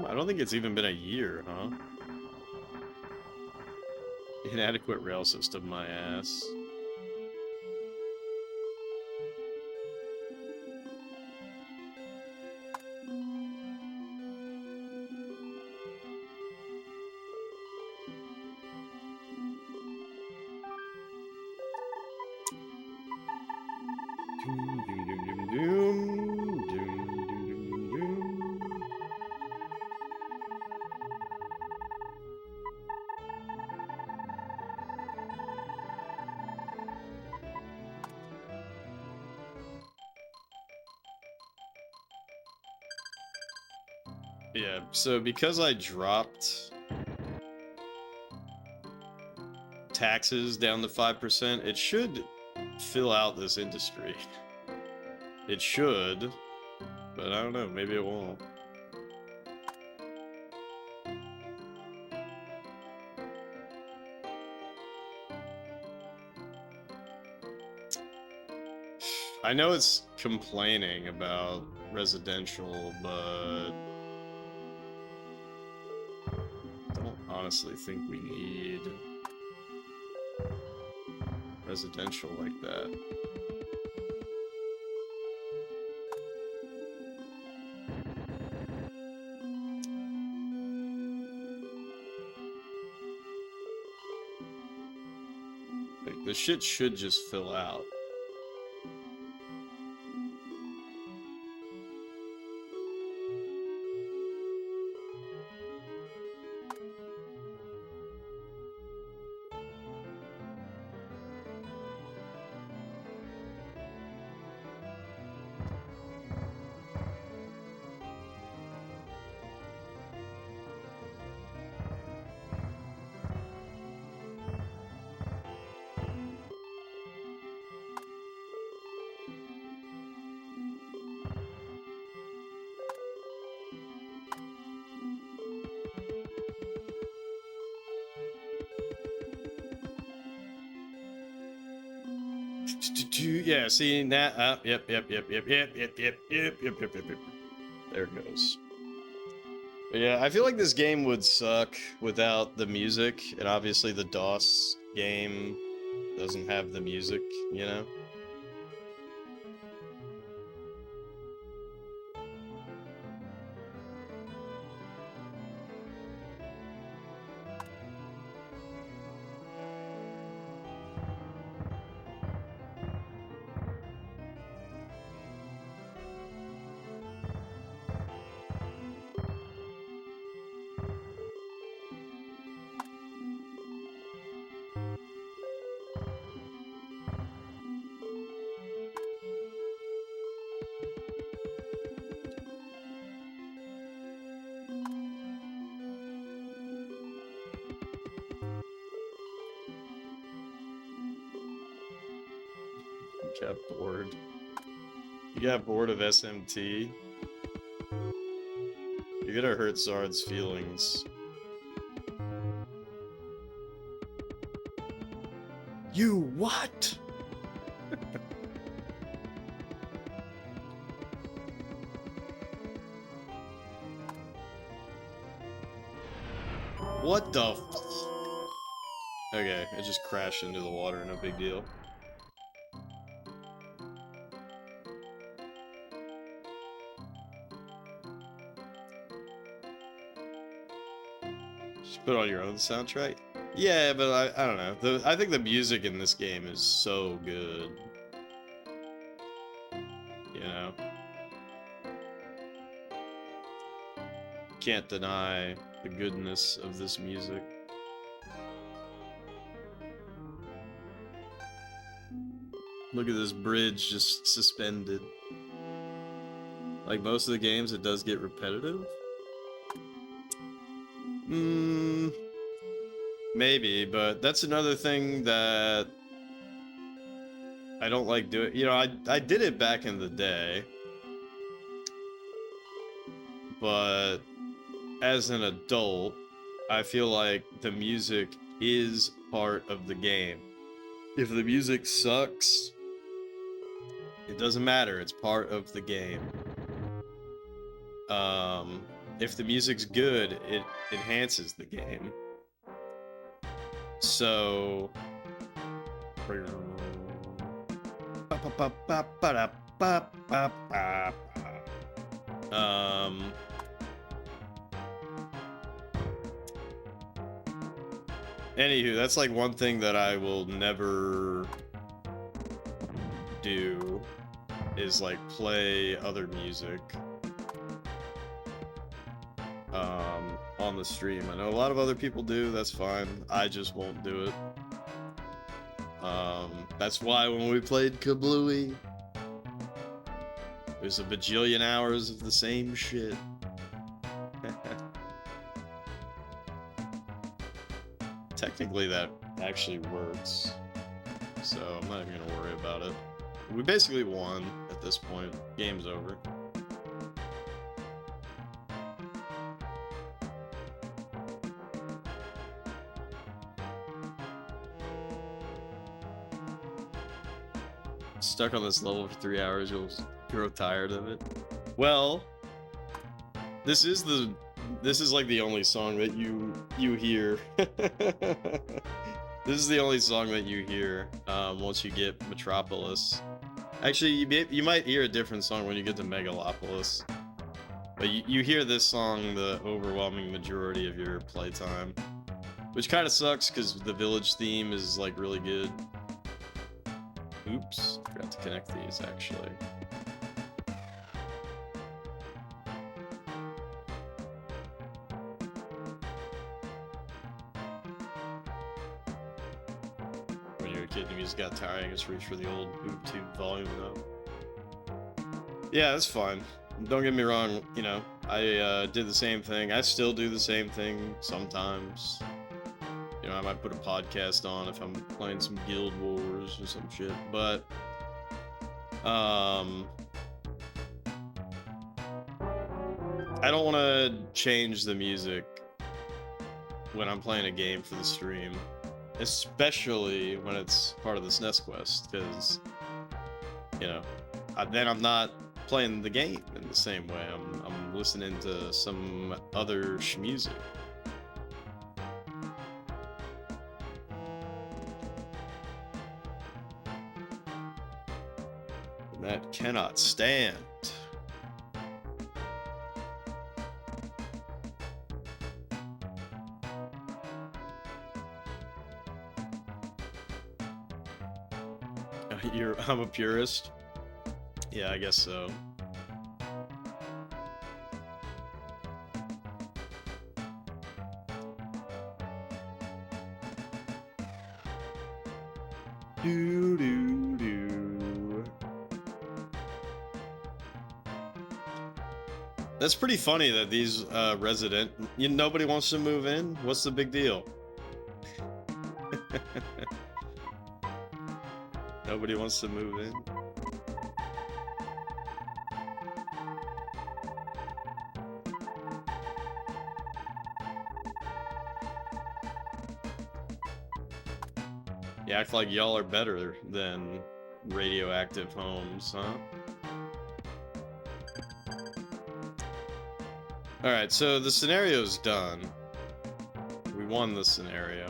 I don't think it's even been a year, huh? Inadequate rail system, my ass. Yeah, so because I dropped taxes down to 5%, it should fill out this industry. It should, but I don't know, maybe it won't. I know it's complaining about residential, but I don't honestly think we need residential like that. Like, the shit should just fill out. Yeah, see that? Yep. There it goes. But yeah, I feel like this game would suck without the music, and obviously the DOS game doesn't have the music, you know? Got bored. You got bored of SMT? You're gonna hurt Zard's feelings. You what? What the f- Okay, it just crashed into the water, no big deal. Just put on your own soundtrack? Yeah, but I don't know. I think the music in this game is so good. You know? Can't deny the goodness of this music. Look at this bridge just suspended. Like most of the games, it does get repetitive. Maybe, but that's another thing that I don't like doing. You know, I did it back in the day, but as an adult, I feel like the music is part of the game. If the music sucks, it doesn't matter, it's part of the game. If the music's good, it enhances the game. So... Anywho, that's like one thing that I will never do, is like play other music on the stream. I know a lot of other people do, that's fine. I just won't do it. That's why when we played Kablooey, there's a bajillion hours of the same shit. Technically that actually works, so I'm not even gonna worry about it. We basically won at this point. Game's over. Stuck on this level for 3 hours, you'll grow tired of it. Well, this is like the only song that you hear. This is the only song that you hear once you get Metropolis. Actually, you might hear a different song when you get to Megalopolis. But you hear this song the overwhelming majority of your playtime. Which kind of sucks, because the village theme is, like, really good. Oops, forgot to connect these, actually. When you were a kid, the music got tiring, just reach for the old boob tube volume knob. Yeah, that's fine. Don't get me wrong, you know, I did the same thing. I still do the same thing sometimes. You know, I might put a podcast on if I'm playing some Guild Wars or some shit, but I don't want to change the music when I'm playing a game for the stream, especially when it's part of the SNES quest, because, you know, then I'm not playing the game in the same way. I'm listening to some other music. That cannot stand. I'm a purist. Yeah, I guess so. Do do do. That's pretty funny that these nobody wants to move in. What's the big deal? Nobody wants to move in. You act like y'all are better than radioactive homes, huh? Alright, so the scenario's done. We won the scenario.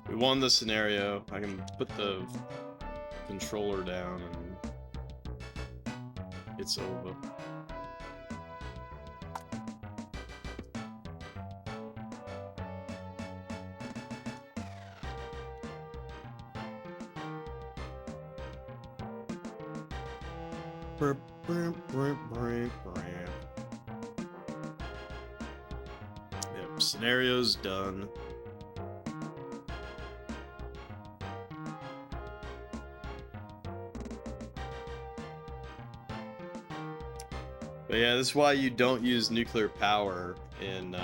We won the scenario. I can put the controller down and it's over. Yep, scenario's done. But yeah, this is why you don't use nuclear power in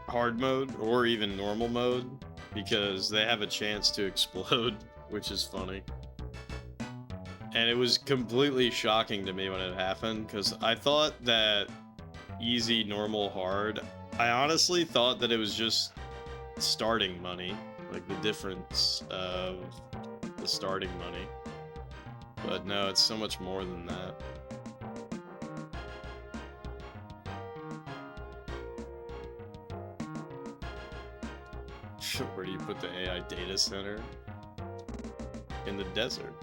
hard mode or even normal mode, because they have a chance to explode, which is funny. And it was completely shocking to me when it happened, because I thought that easy, normal, hard, I honestly thought that it was just starting money, like the difference of the starting money. But no, it's so much more than that. Where do you put the AI data center? In the desert.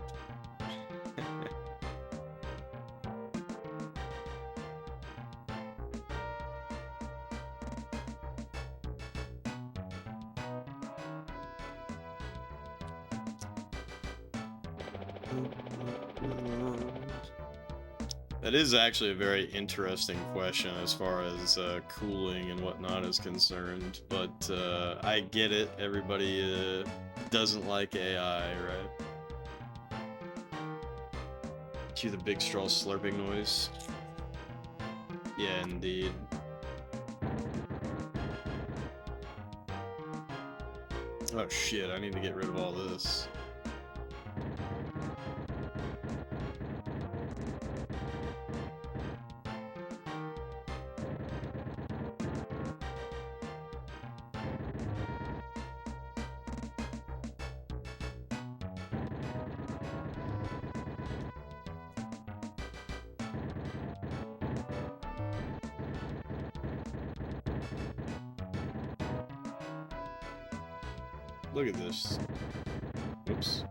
That is actually a very interesting question as far as cooling and whatnot is concerned, but I get it. Everybody doesn't like AI, right? Cue the big straw slurping noise. Yeah, indeed. Oh shit, I need to get rid of all this. Look at this. Oops.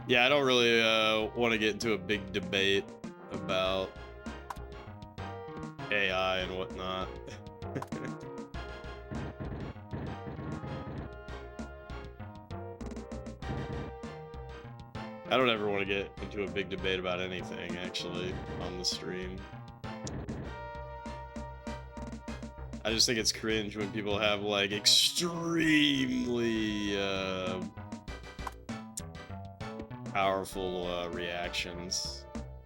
Yeah, I don't really want to get into a big debate about AI and whatnot. I don't ever want to get into a big debate about anything, actually, on the stream. I just think it's cringe when people have, like, extremely powerful reactions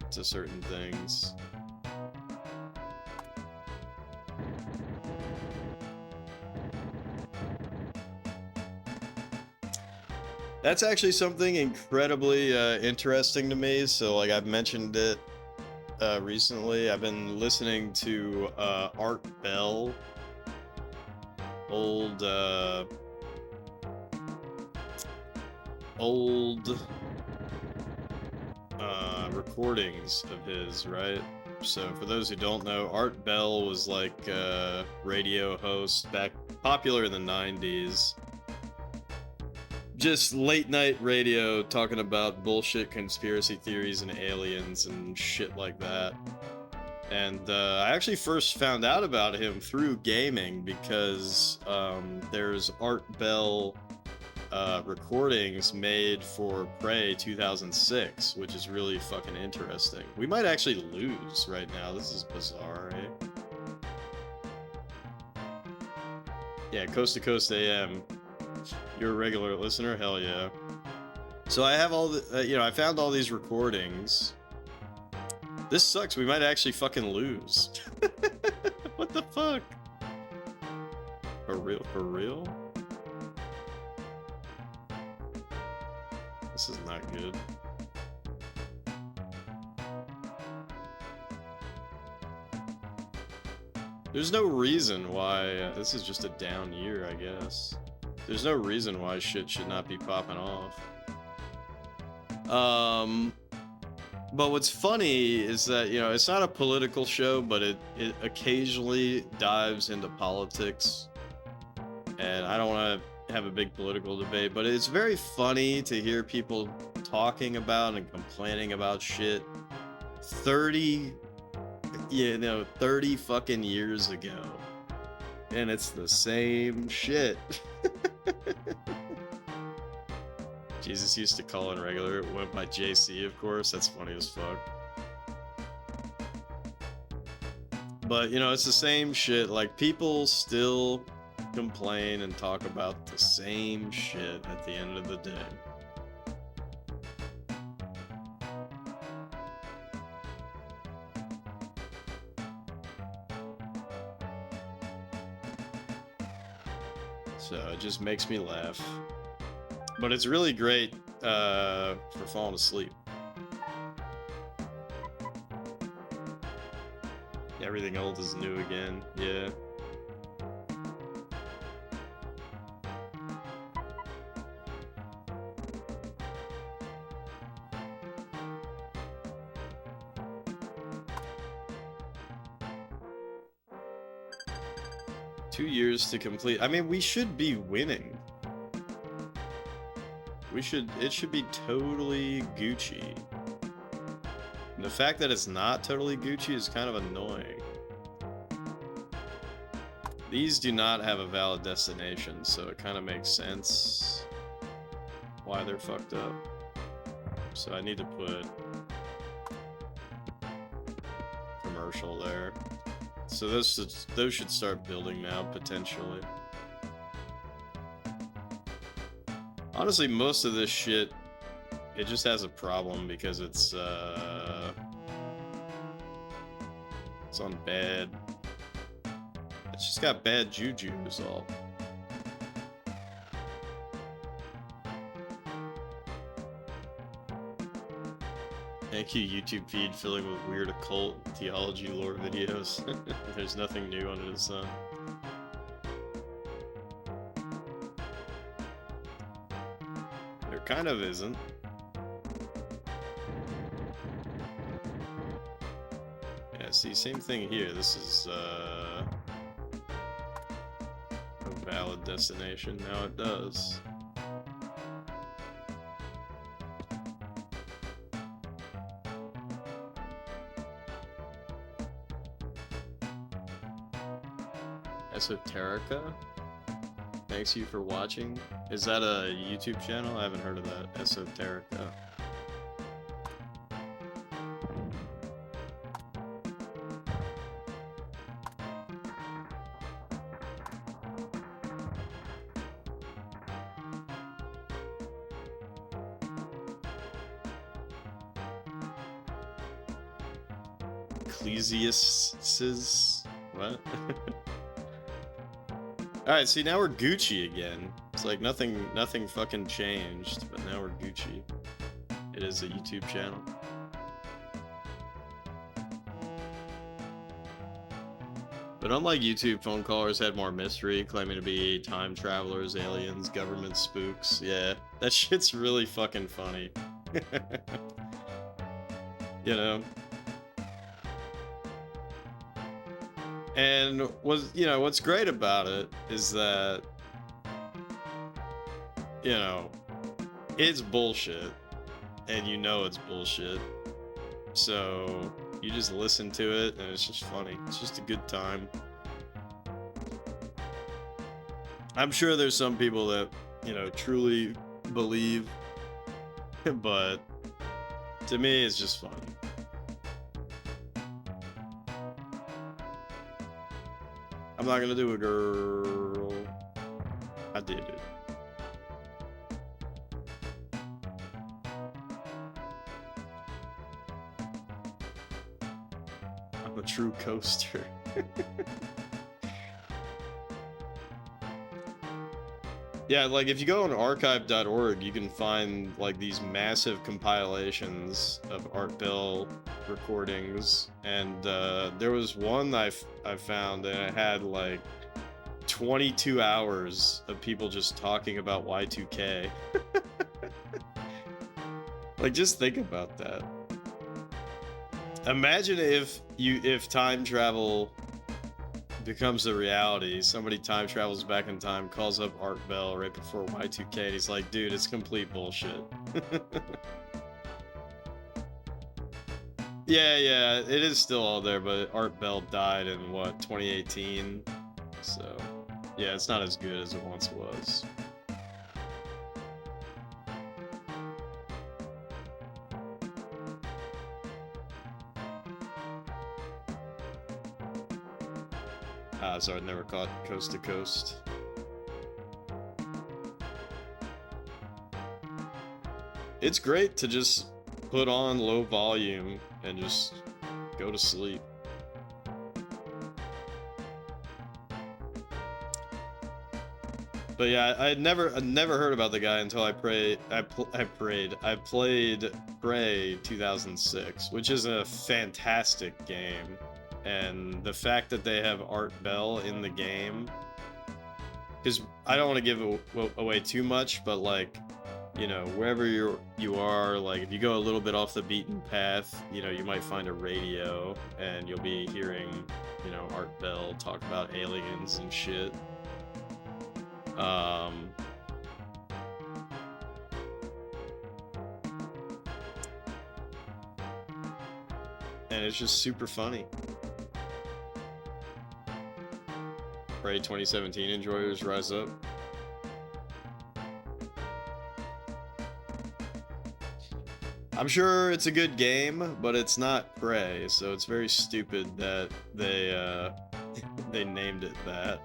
to certain things. That's actually something incredibly interesting to me. So, like, I've mentioned it recently. I've been listening to Art Bell, old recordings of his, right? So for those who don't know, Art Bell was like a radio host back, popular in the 90s. Just late night radio talking about bullshit conspiracy theories and aliens and shit like that. And I actually first found out about him through gaming because there's Art Bell recordings made for Prey 2006, which is really fucking interesting. We might actually lose right now. This is bizarre, eh? Yeah, Coast to Coast AM. You're a regular listener? Hell yeah. So I have all the, I found all these recordings. This sucks. We might actually fucking lose. What the fuck? For real? For real? This is not good. There's no reason why, this is just a down year, I guess. There's no reason why shit should not be popping off. But what's funny is that, it's not a political show, but it occasionally dives into politics. And I don't want to have a big political debate, but it's very funny to hear people talking about and complaining about shit 30 fucking years ago. And it's the same shit. Jesus used to call in regular. It went by JC, of course. That's funny as fuck. But, it's the same shit. Like, people still complain and talk about the same shit at the end of the day. So it just makes me laugh. But it's really great for falling asleep. Everything old is new again, yeah. Two years to complete. I mean, we should be winning. It should be totally Gucci. And the fact that it's not totally Gucci is kind of annoying. These do not have a valid destination, so it kind of makes sense why they're fucked up. So I need to put commercial there. So those should start building now, potentially. Honestly, most of this shit, it just has a problem because it's on bad. It's just got bad juju is all. Thank you, YouTube feed filling with weird occult theology lore videos. There's nothing new under the sun. There kind of isn't. Yeah, see, same thing here. This is a valid destination. Now it does. Esoterica? Thanks you for watching. Is that a YouTube channel? I haven't heard of that. Esoterica. Ecclesiastes? What? Alright, see, now we're Gucci again. It's like nothing fucking changed, but now we're Gucci. It is a YouTube channel. But unlike YouTube, phone callers had more mystery, claiming to be time travelers, aliens, government spooks. Yeah, that shit's really fucking funny. You know? And what's great about it is that, you know, it's bullshit, and you know it's bullshit, so you just listen to it, and it's just funny. It's just a good time. I'm sure there's some people that, you know, truly believe, but to me, it's just funny. I'm not gonna do a girl. I did it. I'm a true coaster. Yeah, like if you go on archive.org, you can find like these massive compilations of Art Bell recordings, and there was one I found, and it had like 22 hours of people just talking about Y2K. Like, just think about that. Imagine if time travel becomes a reality. Somebody time travels back in time, calls up Art Bell right before Y2K, and he's like, dude, it's complete bullshit. Yeah, it is still all there, but Art Bell died in, what, 2018? So, yeah, it's not as good as it once was. So I never caught Coast to Coast. It's great to just put on low volume and just go to sleep. But yeah, I'd never heard about the guy until I played Prey 2006, which is a fantastic game. And the fact that they have Art Bell in the game, because I don't want to give away too much, but like, you know, wherever you are, like if you go a little bit off the beaten path, you know, you might find a radio and you'll be hearing, you know, Art Bell talk about aliens and shit. And it's just super funny. Prey 2017 enjoyers rise up. I'm sure it's a good game, but it's not Prey, so it's very stupid that they they named it that.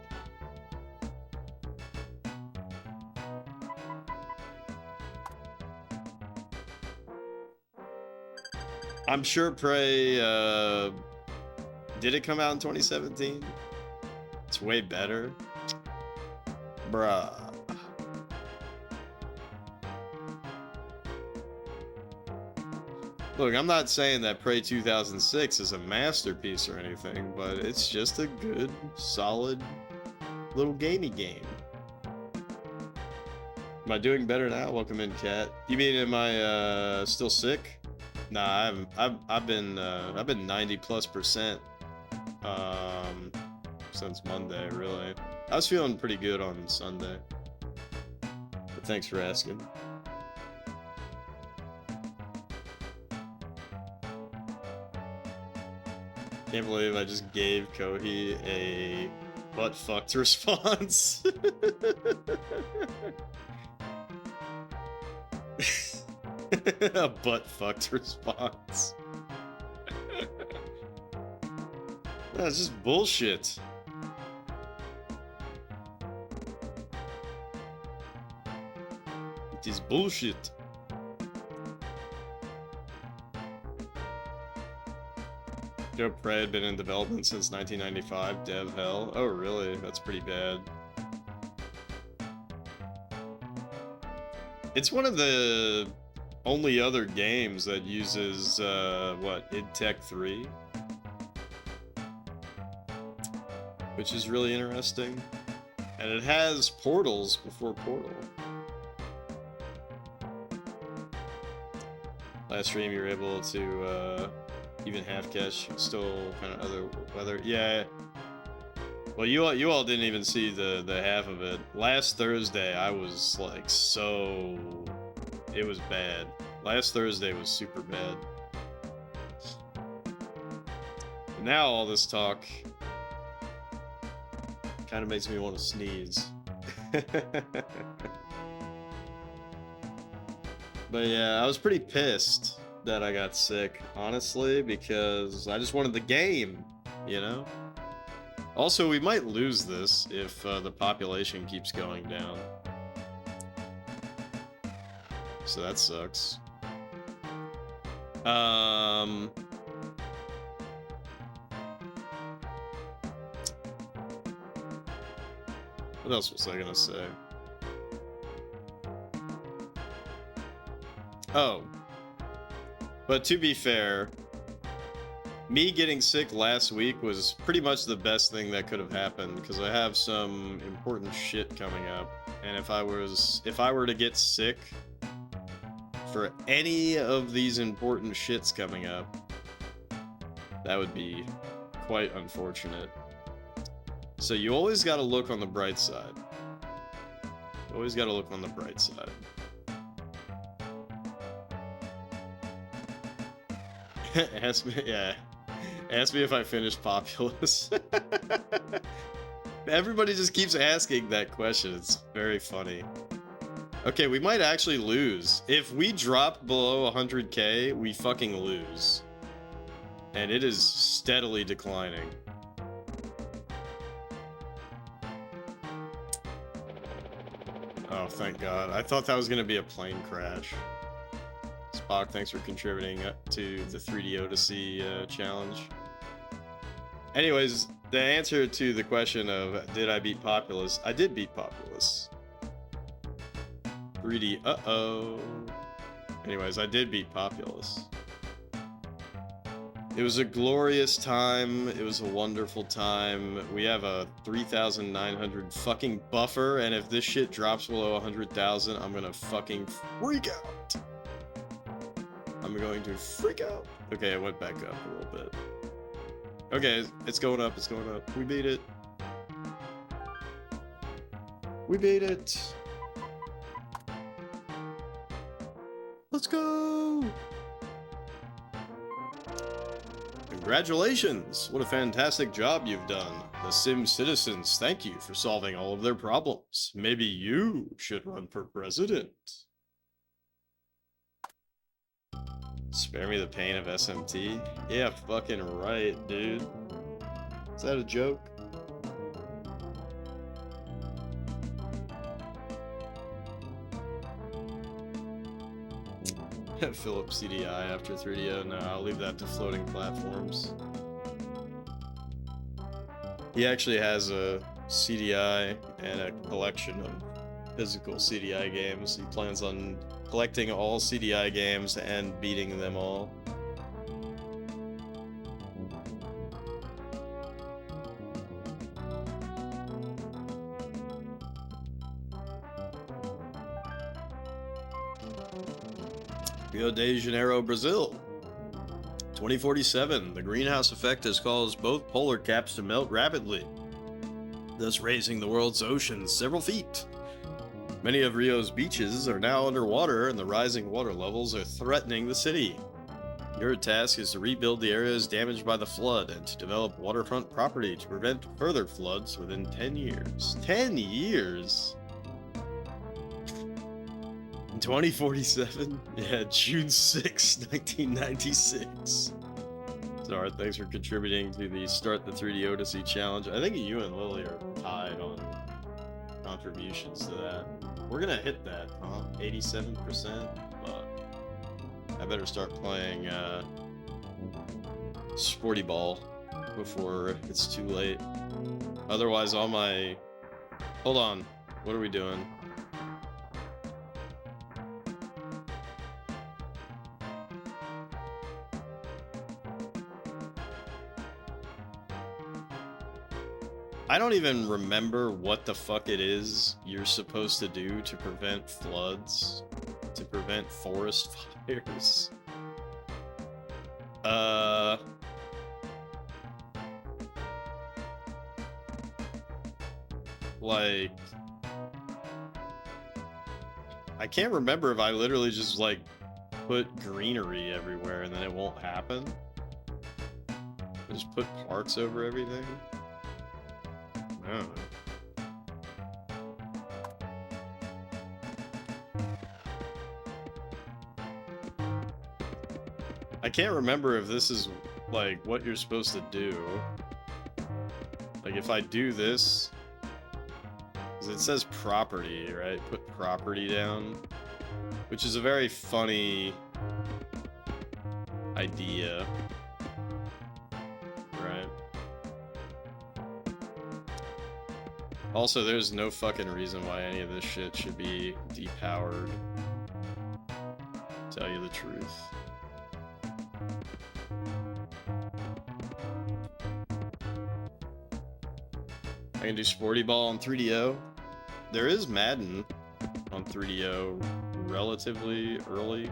I'm sure Prey, did it come out in 2017? It's way better. Bruh. Look, I'm not saying that Prey 2006 is a masterpiece or anything, but it's just a good, solid little gamey game. Am I doing better now? Welcome in, Cat. You mean am I still sick? Nah, I've been 90+% since Monday, really. I was feeling pretty good on Sunday. But thanks for asking. Can't believe I just gave Kohi a butt-fucked response. A butt-fucked response. That's just bullshit. It is bullshit. Prey had been in development since 1995. Dev hell. Oh, really? That's pretty bad. It's one of the only other games that uses, what, id Tech 3? Which is really interesting. And it has portals before Portal. Last stream you were able to, even half cash, still kind of other, yeah. Well, you all didn't even see the half of it. Last Thursday, I was like it was bad. Last Thursday was super bad. But now all this talk kind of makes me want to sneeze. But yeah, I was pretty pissed that I got sick, honestly, because I just wanted the game, you know? Also, we might lose this if the population keeps going down. So that sucks. What else was I gonna say? Oh. But to be fair, me getting sick last week was pretty much the best thing that could have happened, because I have some important shit coming up. And if I were to get sick for any of these important shits coming up, that would be quite unfortunate. So you always gotta look on the bright side. Always gotta look on the bright side. Ask me, yeah. Ask me if I finished Populous. Everybody just keeps asking that question. It's very funny. Okay, we might actually lose. If we drop below 100k, we fucking lose. And it is steadily declining. Oh, thank God. I thought that was gonna be a plane crash. Spock, thanks for contributing to the 3D Odyssey challenge. Anyways, the answer to the question of did I beat Populous? I did beat Populous. 3D, uh-oh. Anyways, I did beat Populous. It was a glorious time. It was a wonderful time. We have a 3,900 fucking buffer, and if this shit drops below 100,000, I'm gonna fucking freak out. I'm going to freak out. Okay, it went back up a little bit. Okay, it's going up, it's going up. We beat it. We beat it. Let's go! Congratulations! What a fantastic job you've done. The Sim citizens thank you for solving all of their problems. Maybe you should run for president. Spare me the pain of SMT? Yeah, fucking right, dude. Is that a joke? Philips CDI after 3DO. No, I'll leave that to floating platforms. He actually has a CDI and a collection of physical CDI games. He plans on collecting all CDI games and beating them all. Rio de Janeiro, Brazil. 2047, the greenhouse effect has caused both polar caps to melt rapidly, thus raising the world's oceans several feet. Many of Rio's beaches are now underwater, and the rising water levels are threatening the city. Your task is to rebuild the areas damaged by the flood and to develop waterfront property to prevent further floods within 10 years. 10 years? In 2047? Yeah, June 6, 1996. Sorry, thanks for contributing to the Start the 3D Odyssey challenge. I think you and Lily are tied on contributions to that. We're gonna hit that, huh? 87%? But I better start playing Sporty Ball before it's too late. Otherwise, all my... Hold on. What are we doing? I don't even remember what the fuck it is you're supposed to do to prevent floods, to prevent forest fires. Like, I can't remember if I literally just, like, put greenery everywhere and then it won't happen. I just put parks over everything. I don't know. I can't remember if this is, like, what you're supposed to do. Like, if I do this... Because it says property, right? Put property down. Which is a very funny... idea. Right? Also, there's no fucking reason why any of this shit should be depowered. Tell you the truth. I can do Sporty Ball on 3DO. There is Madden on 3DO relatively early.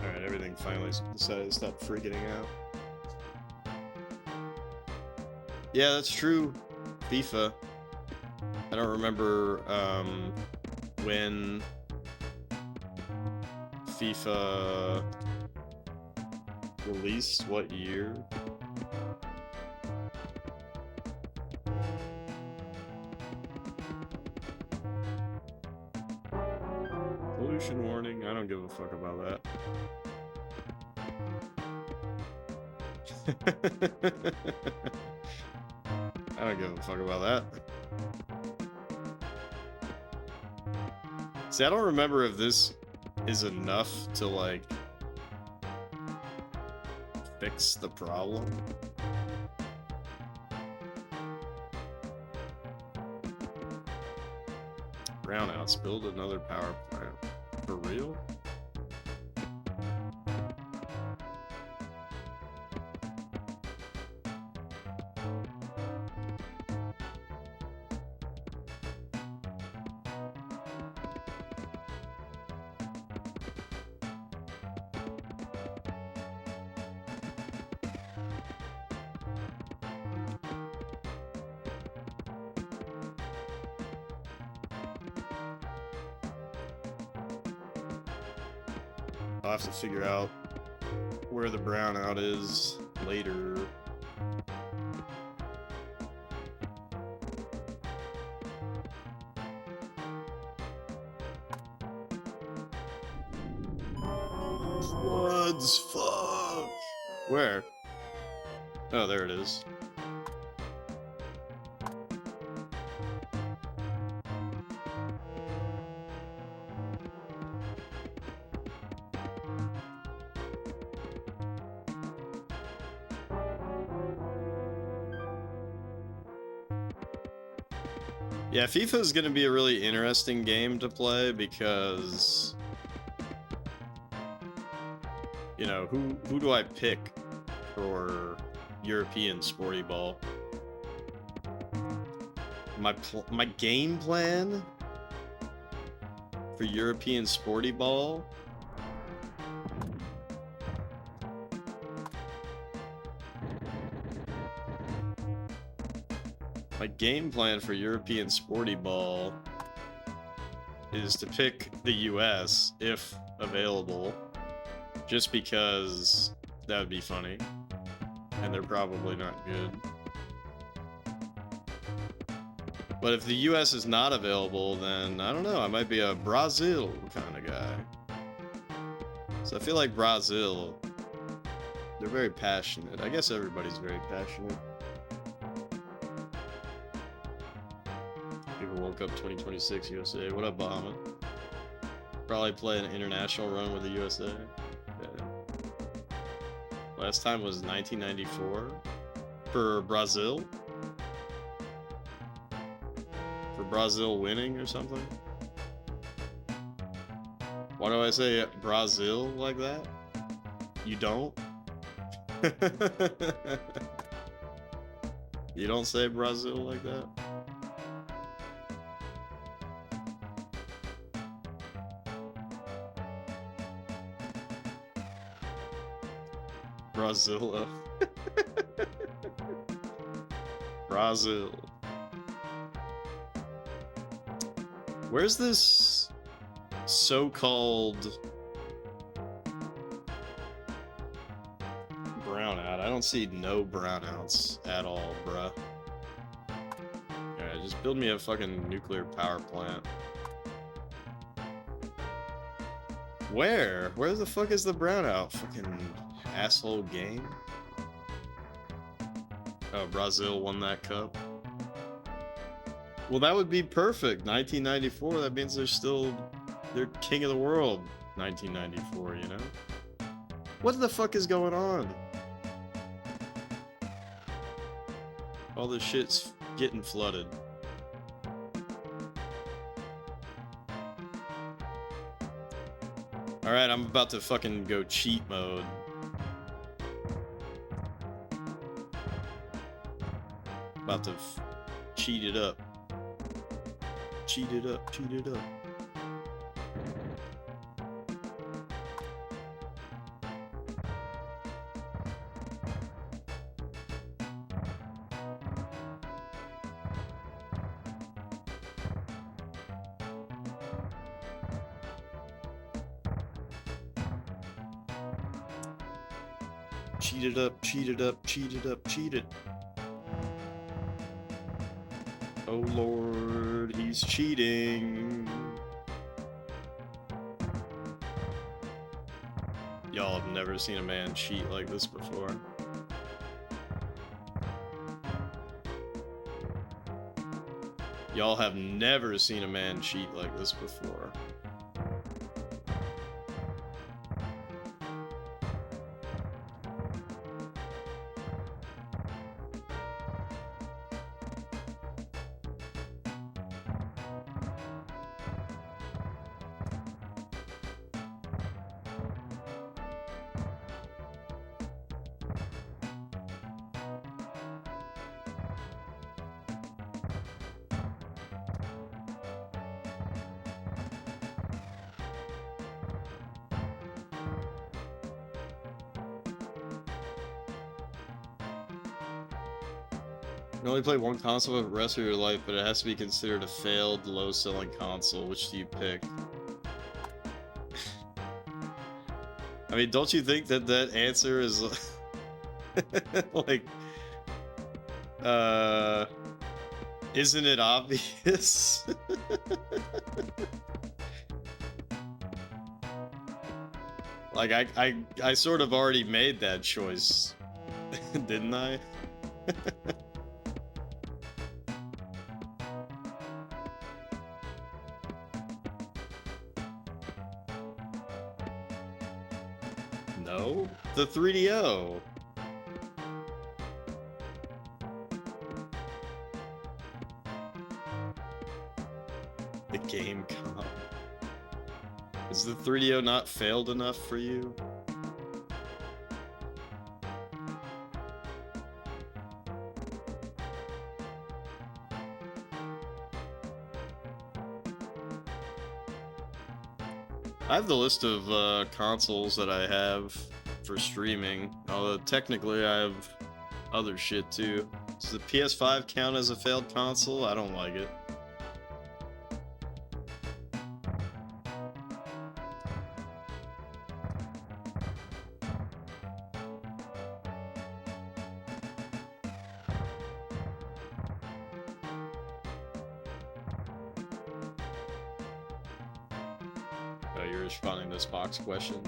Alright, everything finally decided to stop freaking out. Yeah, that's true. FIFA. I don't remember when FIFA released, what year. Pollution warning. I don't give a fuck about that. I don't give a fuck about that. See, I don't remember if this is enough to, like, fix the problem. Brownouts build another power plant. For real? I'll have to figure out where the brownout is later. Floods, fuck. Where? Oh, there it is. Yeah, FIFA is going to be a really interesting game to play because, you know, who do I pick for European Sporty Ball? My game plan for European Sporty Ball? My game plan for European Sporty Ball is to pick the US, if available, just because that would be funny, and they're probably not good. But if the US is not available, then I don't know, I might be a Brazil kind of guy. So I feel like Brazil, they're very passionate. I guess everybody's very passionate. World Cup 2026 USA. What up, Bahama? Probably play an international run with the USA. Yeah. Last time was 1994 for Brazil. For Brazil winning or something. Why do I say Brazil like that? You don't? You don't say Brazil like that? Brazil. Brazil. Where's this so-called brownout? I don't see no brownouts at all, bruh. Alright, just build me a fucking nuclear power plant. Where? Where the fuck is the brownout? Fucking asshole game. Oh, Brazil won that cup. Well, that would be perfect. 1994, that means they're king of the world. 1994, you know? What the fuck is going on? All this shit's getting flooded. Alright, I'm about to fucking go cheat mode. About to cheat it up. Cheat it up, cheat it up. Cheat it up, cheat it up, cheat it up, cheat it. Oh Lord, he's cheating. Y'all have never seen a man cheat like this before. Y'all have never seen a man cheat like this before. You can only play one console for the rest of your life, but it has to be considered a failed, low-selling console. Which do you pick? I mean, don't you think that that answer is like, isn't it obvious? Like, I sort of already made that choice, didn't I? No? The 3DO! The game com. Is the 3DO not failed enough for you? I have the list of consoles that I have for streaming, although technically I have other shit too. Does the PS5 count as a failed console? I don't like it. Oh, you're responding to this box question.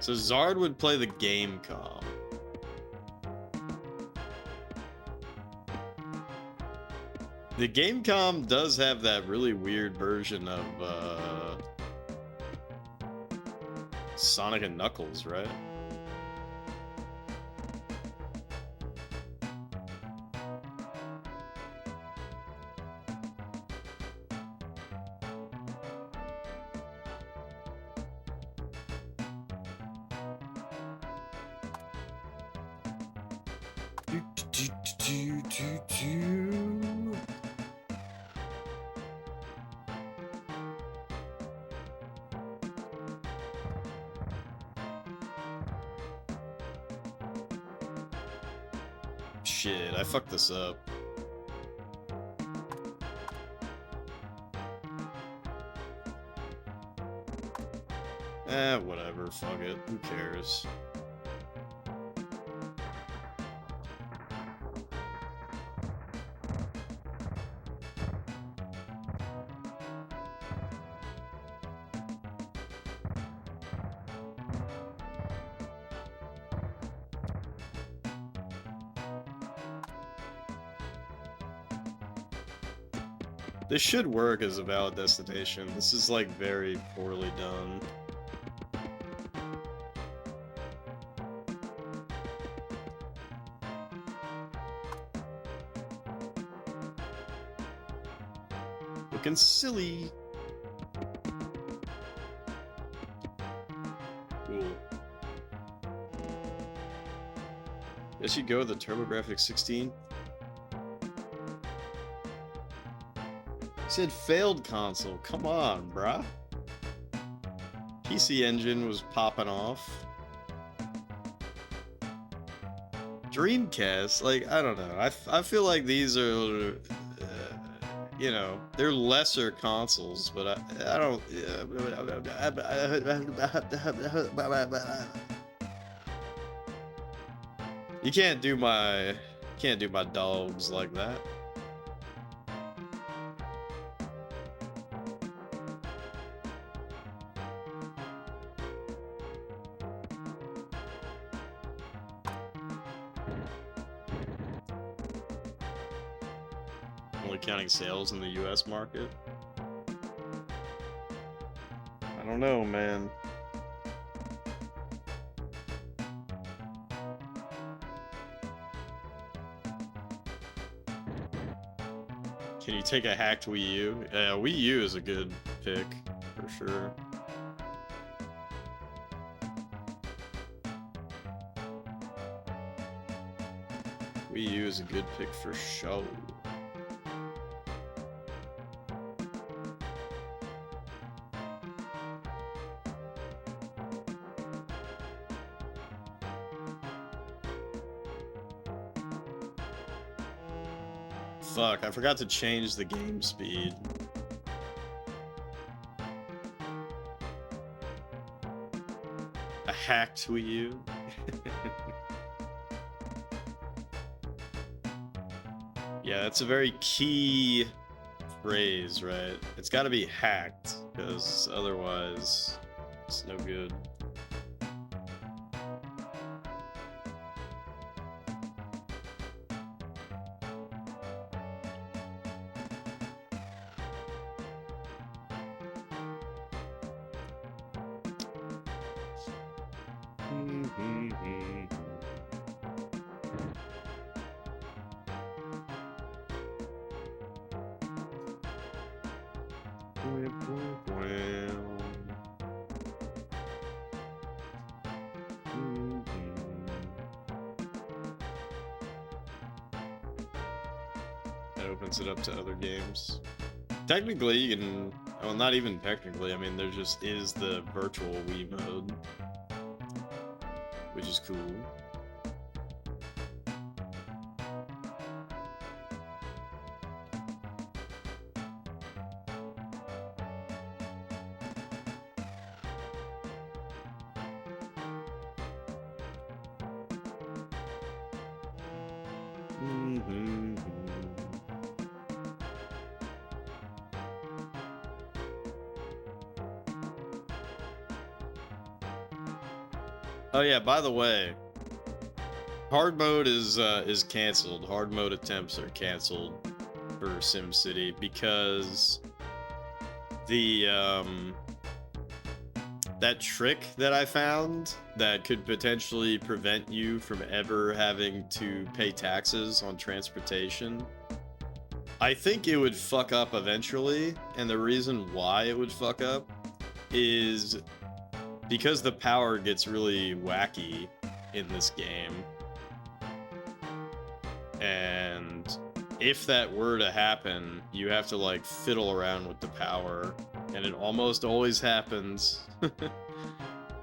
So Zard would play the game com. The game com does have that really weird version of Sonic and Knuckles, right? Shit, I fucked this up. Whatever, fuck it, who cares? This should work as a valid destination. This is like very poorly done. Looking silly. Cool. Guess you go with the TurboGrafx 16. Said failed console. Come on, bruh. PC Engine was popping off. Dreamcast, like, I don't know. I feel like these are, you know, they're lesser consoles, but I don't. You can't do my dogs like that. Only counting sales in the US market? I don't know, man. Can you take a hacked Wii U? Yeah, Wii U is a good pick, for sure. Wii U is a good pick for show. Fuck, I forgot to change the game speed. A hacked Wii U? Yeah, that's a very key phrase, right? It's gotta be hacked, because otherwise It's no good. That opens it up to other games. Technically, you can... Well, not even technically. I mean, there just is the virtual Wii mode, which is cool. Oh yeah, by the way, hard mode is canceled. Hard mode attempts are canceled for SimCity because the that trick that I found that could potentially prevent you from ever having to pay taxes on transportation, I think it would fuck up eventually, and the reason why it would fuck up is because the power gets really wacky in this game. And if that were to happen, you have to like fiddle around with the power, and it almost always happens.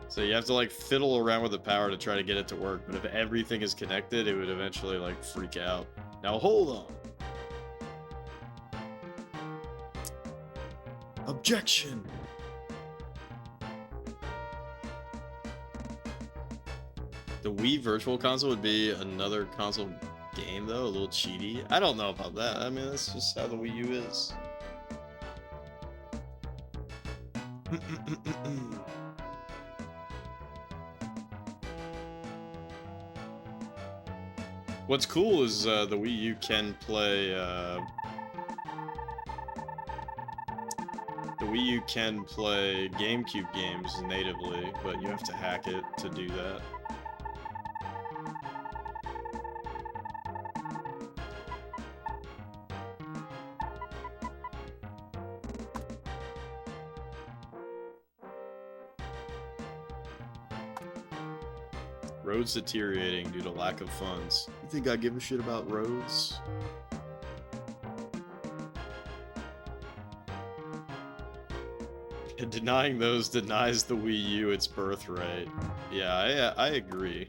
So you have to like fiddle around with the power to try to get it to work, but if everything is connected, it would eventually like freak out. Now hold on. Objection! The Wii Virtual Console would be another console game, though? A little cheaty? I don't know about that. I mean, that's just how the Wii U is. What's cool is the Wii U can play... The Wii U can play GameCube games natively, but you have to hack it to do that. Roads deteriorating due to lack of funds. You think I give a shit about roads? Denying those denies the Wii U its birthright. Yeah, I agree.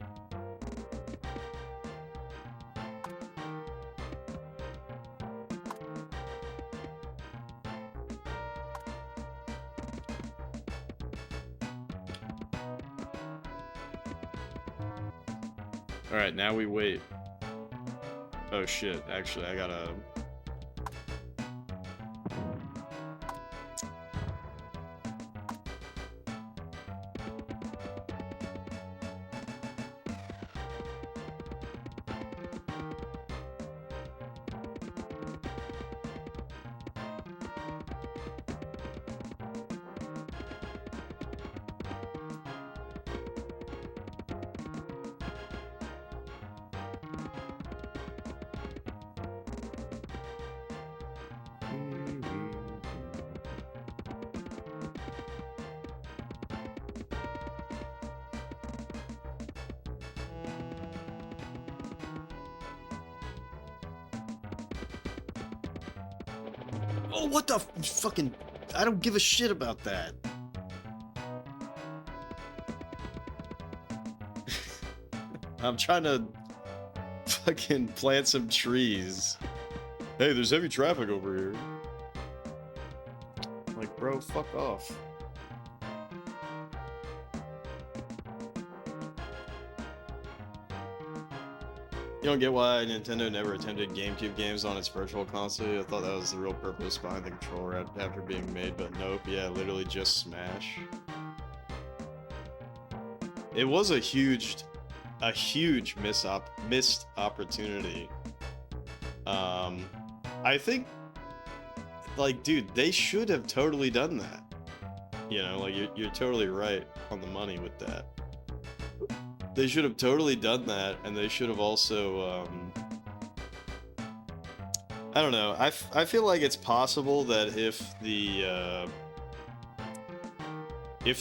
Alright, now we wait. Oh shit, actually I gotta... Oh, what the fucking... I don't give a shit about that. I'm trying to fucking plant some trees. Hey, there's heavy traffic over here. Like, bro, fuck off. You don't get why Nintendo never attempted GameCube games on its virtual console. I thought that was the real purpose behind the controller after being made, but nope, yeah, literally just Smash. it was a huge missed opportunity. I think, like, dude, they should have totally done that. You know, like, you're totally right on the money with that. They should have totally done that, and they should have also, I don't know. I feel like it's possible that if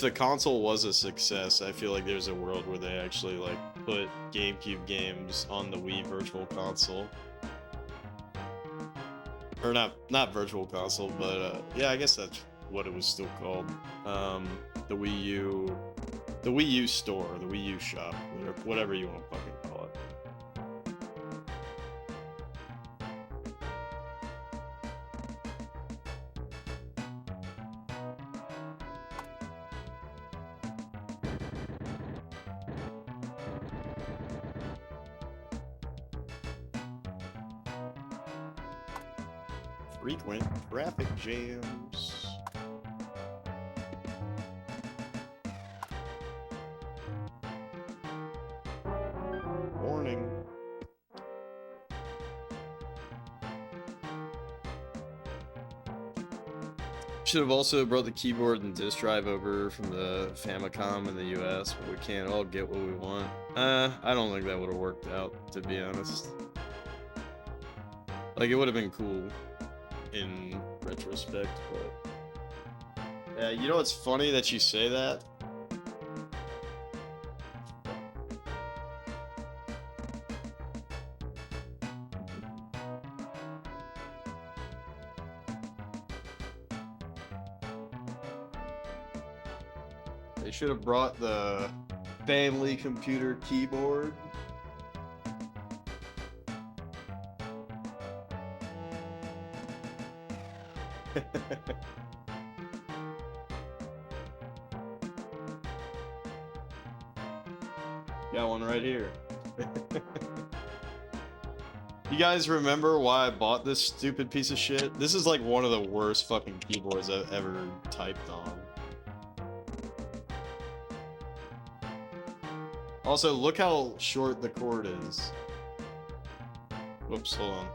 the console was a success, I feel like there's a world where they actually, like, put GameCube games on the Wii Virtual Console. Or not Virtual Console, but yeah, I guess that's what it was still called. The Wii U store, the Wii U shop, whatever you want to fucking call it. Frequent traffic jams. Warning. Should have also brought the keyboard and disk drive over from the Famicom in the US, but we can't all get what we want. I don't think that would have worked out, to be honest. Like, it would have been cool in retrospect, but yeah, you know what's funny that you say that? They should have brought the family computer keyboard. Got one right here. You guys remember why I bought this stupid piece of shit? This is like one of the worst fucking keyboards I've ever typed on. Also, look how short the cord is. Whoops, hold on.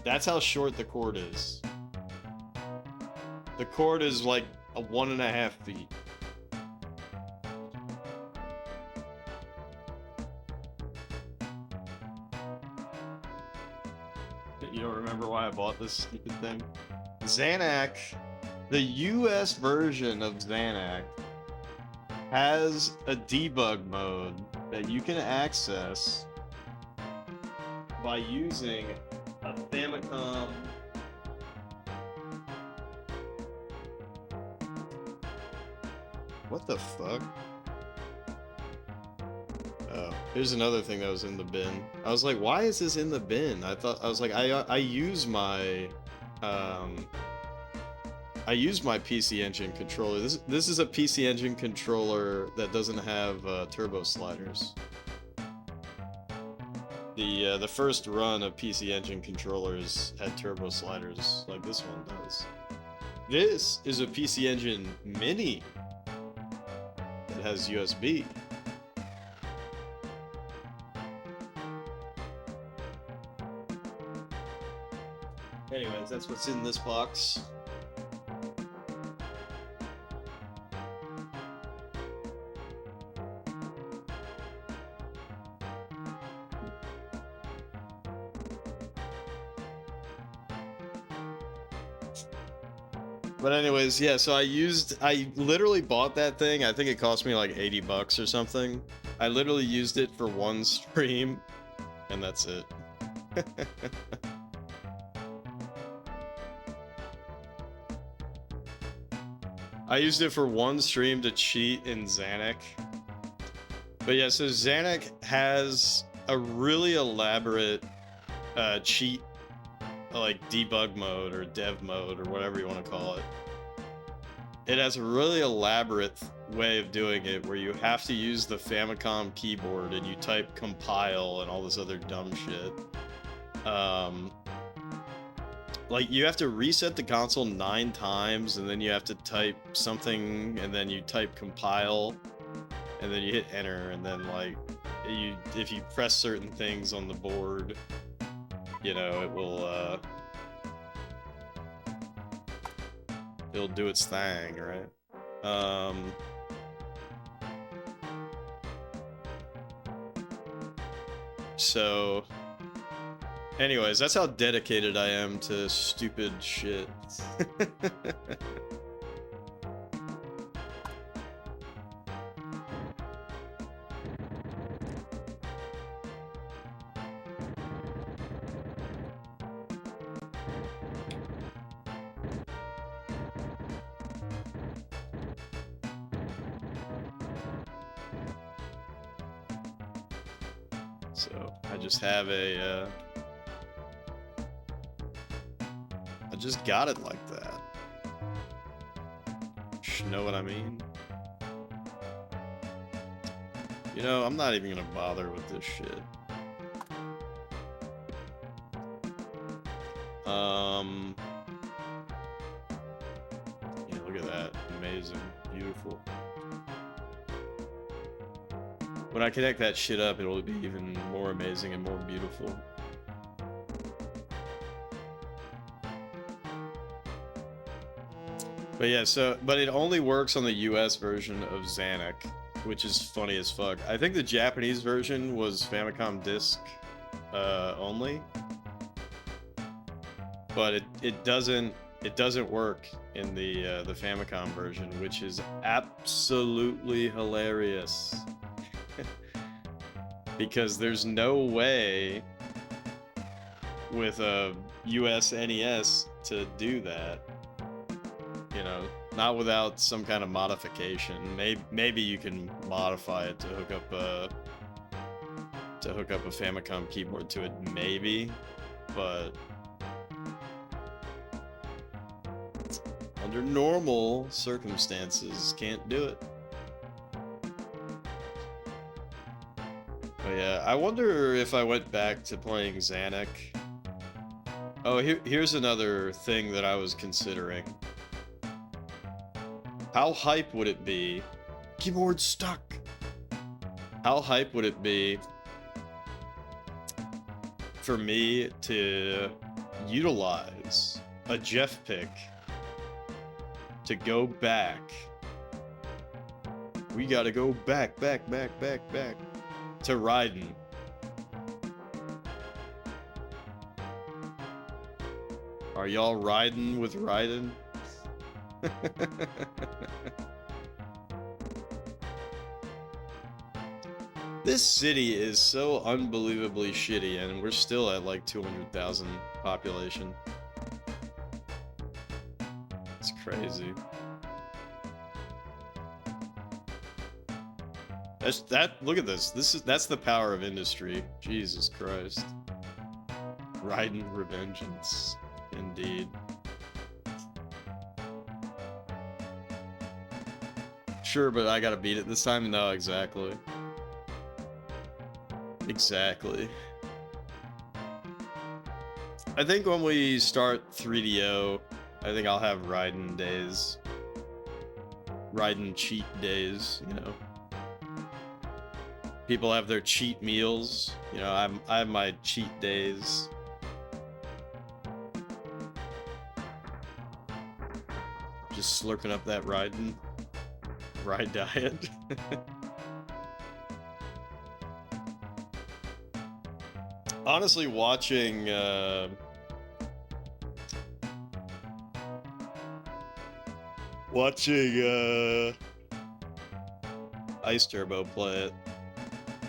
That's how short the cord is. The cord is like 1.5 feet. You don't remember why I bought this stupid thing? Xanac, the US version of Xanac, has a debug mode that you can access by using a Famicom What the fuck? Oh, here's another thing that was in the bin. I was like, why is this in the bin? I was like, I use my PC Engine controller. This is a PC Engine controller that doesn't have turbo sliders. The first run of PC Engine controllers had turbo sliders, like this one does. This is a PC Engine Mini that has USB. Anyways, that's what's in this box. But anyways, yeah, so I literally bought that thing. I think it cost me like $80 or something. I literally used it for one stream, and that's it. I used it for one stream to cheat in Xanac. But yeah, so Xanac has a really elaborate cheat, like debug mode or dev mode or whatever you want to call it. It has a really elaborate way of doing it where you have to use the Famicom keyboard and you type compile and all this other dumb shit. Like, you have to reset the console 9 times, and then you have to type something, and then you type compile, and then you hit enter, and then like if you press certain things on the board, you know, it'll do its thing, right? So anyways, that's how dedicated I am to stupid shit. So I just have a I just got it like that. You know what I mean? You know, I'm not even gonna bother with this shit. Yeah, look at that. Amazing. Beautiful. When I connect that shit up, it'll be even more amazing and more beautiful. But yeah, but it only works on the US version of Xanac, which is funny as fuck. I think the Japanese version was Famicom Disc only, but it doesn't work in the Famicom version, which is absolutely hilarious. Because there's no way with a US NES to do that. You know, not without some kind of modification. Maybe you can modify it to hook up a Famicom keyboard to it, maybe, but under normal circumstances, can't do it. But yeah, I wonder if I went back to playing Xanac. Oh, here's another thing that I was considering. How hype would it be? Keyboard stuck. How hype would it be for me to utilize a Jeff pick to go back? We gotta go back to Raiden. Are y'all riding with Raiden? This city is so unbelievably shitty, and we're still at like 200,000 population. It's crazy. Look at this. That's the power of industry. Jesus Christ. Raiden Revengeance. Indeed. Sure, but I gotta beat it this time? No, exactly. Exactly. I think when we start 3DO, I think I'll have Raiden days. Raiden cheat days, you know. People have their cheat meals. You know, I have my cheat days. Just slurping up that Raiden. Ride diet. Honestly, watching Ice Turbo play it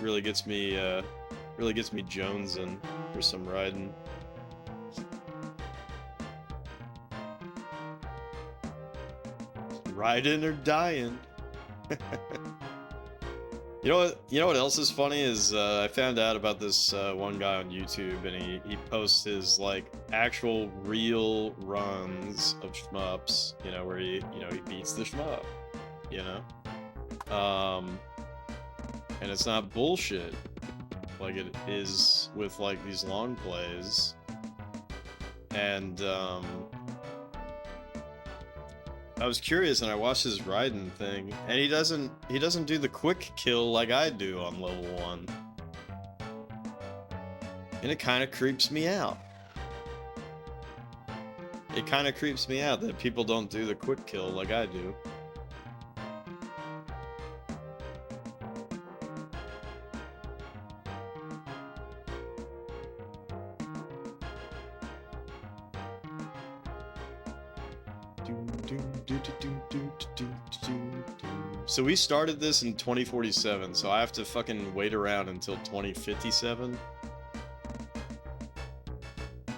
really gets me jonesing for some Raiden. Riding or dying. You know what else is funny is I found out about this one guy on YouTube, and he posts his like actual real runs of shmups, you know, where he beats the shmup, you know, and it's not bullshit like it is with like these long plays, and I was curious and I watched his Raiden thing, and he doesn't do the quick kill like I do on level 1. And it kind of creeps me out. It kind of creeps me out that people don't do the quick kill like I do. So we started this in 2047, so I have to fucking wait around until 2057.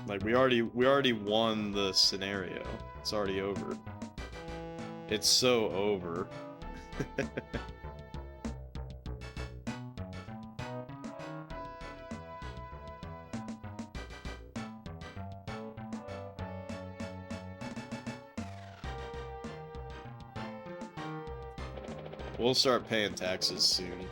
Like we already won the scenario. It's already over. It's so over. We'll start paying taxes soon.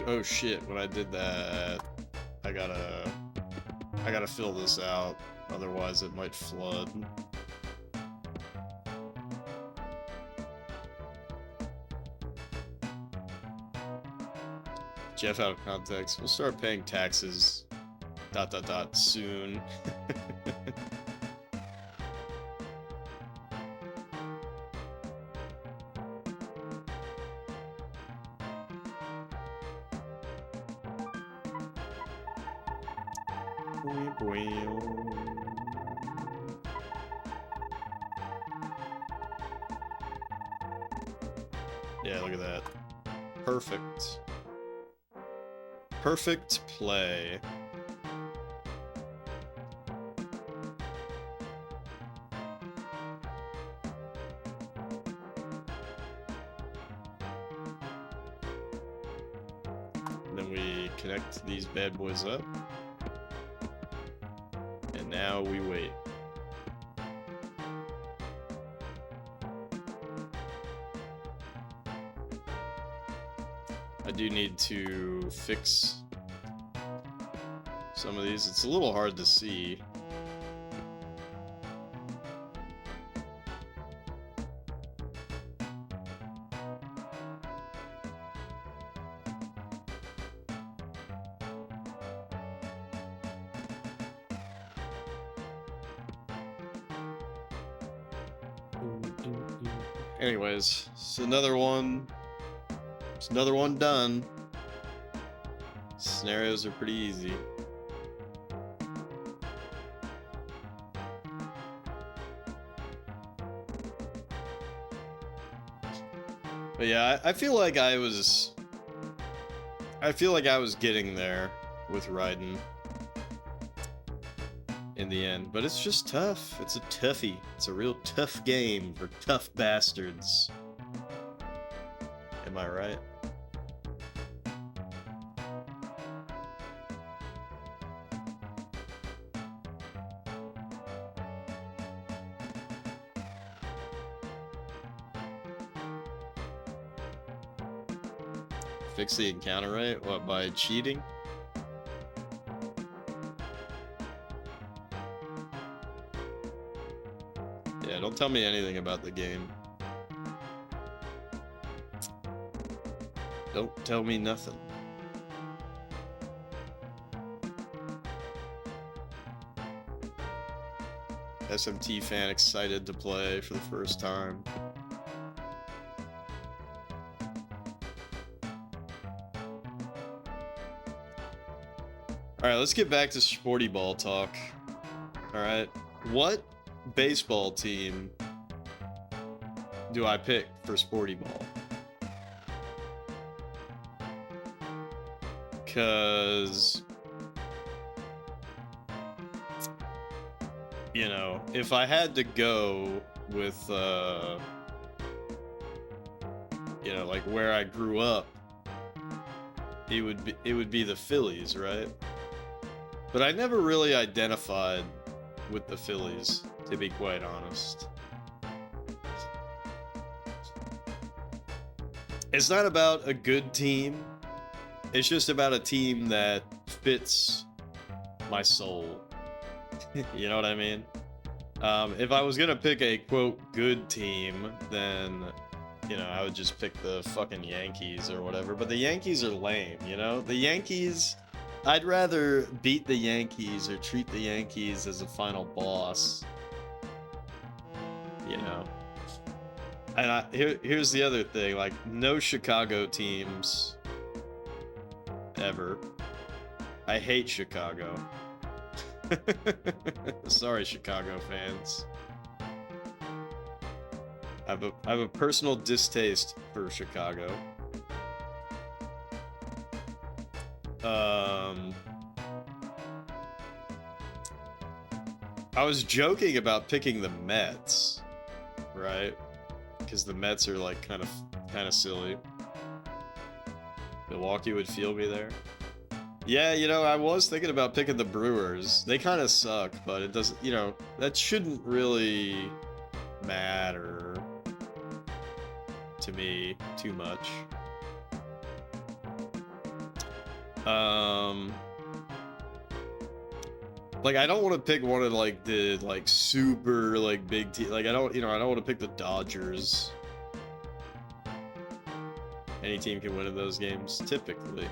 Oh shit, when I did that, I gotta fill this out, otherwise it might flood. Jeff out of context. We'll start paying taxes ... soon. Yeah, look at that. Perfect. Perfect play. And then we connect these bad boys up. And now we wait. I do need to fix some of these. It's a little hard to see. Anyways, it's another one. It's another one done. Scenarios are pretty easy. But yeah, I feel like I was getting there with Raiden in the end, but it's just tough. It's a toughie. It's a real tough game for tough bastards. Am I right? Fix the encounter rate? What, by cheating? Yeah, don't tell me anything about the game. Don't tell me nothing. SMT fan excited to play for the first time. Alright, let's get back to sporty ball talk. Alright, what baseball team do I pick for sporty ball? Because, you know, if I had to go with, you know, like where I grew up, it would be the Phillies, right? But I never really identified with the Phillies, to be quite honest. It's not about a good team. It's just about a team that fits my soul. You know what I mean? If I was gonna pick a, quote, good team, then, you know, I would just pick the fucking Yankees or whatever. But the Yankees are lame, you know? The Yankees... I'd rather beat the Yankees or treat the Yankees as a final boss. You know? And here's the other thing, like, no Chicago teams ever. I hate Chicago. Sorry, Chicago fans. I have a personal distaste for Chicago. I was joking about picking the Mets, right? Because the Mets are like kind of silly. Milwaukee would feel me there. Yeah, you know, I was thinking about picking the Brewers. They kind of suck, but it doesn't, you know, that shouldn't really matter to me too much. Like, I don't want to pick one of, like, the, like, super, like, big team. Like, I don't want to pick the Dodgers. Any team can win in those games, typically.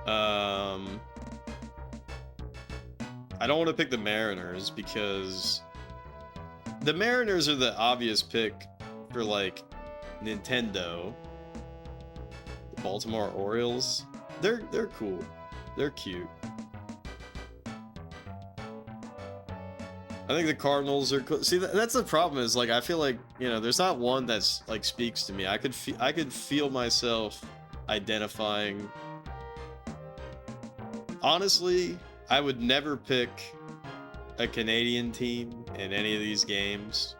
I don't want to pick the Mariners because the Mariners are the obvious pick for, like, Nintendo. The Baltimore Orioles, they're cool. They're cute. I think the Cardinals are cool. See, that's the problem is, like, I feel like, you know, there's not one that's, like, speaks to me. I could feel myself identifying. Honestly, I would never pick a Canadian team in any of these games.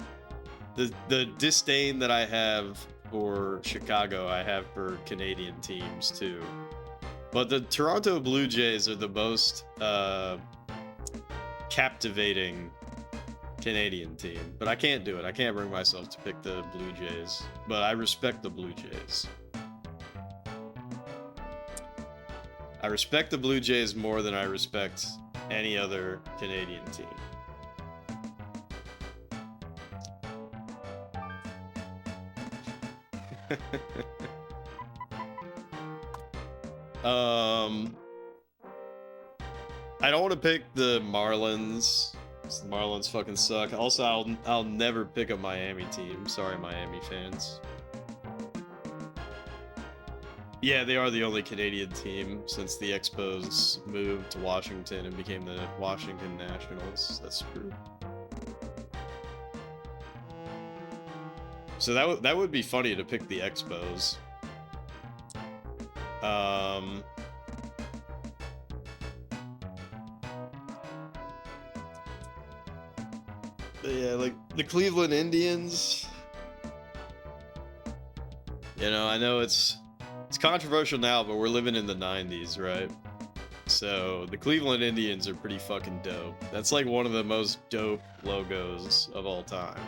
The disdain that I have for Chicago, I have for Canadian teams too. But the Toronto Blue Jays are the most captivating Canadian team. But I can't do it. I can't bring myself to pick the Blue Jays. But I respect the Blue Jays. I respect the Blue Jays more than I respect any other Canadian team. I don't want to pick the Marlins. The Marlins fucking suck. Also, I'll never pick a Miami team. Sorry, Miami fans. Yeah, they are the only Canadian team since the Expos moved to Washington and became the Washington Nationals. That's true. So that would be funny to pick the Expos. Yeah, like the Cleveland Indians. You know, I know it's controversial now, but we're living in the 90s, right? So the Cleveland Indians are pretty fucking dope. That's like one of the most dope logos of all time.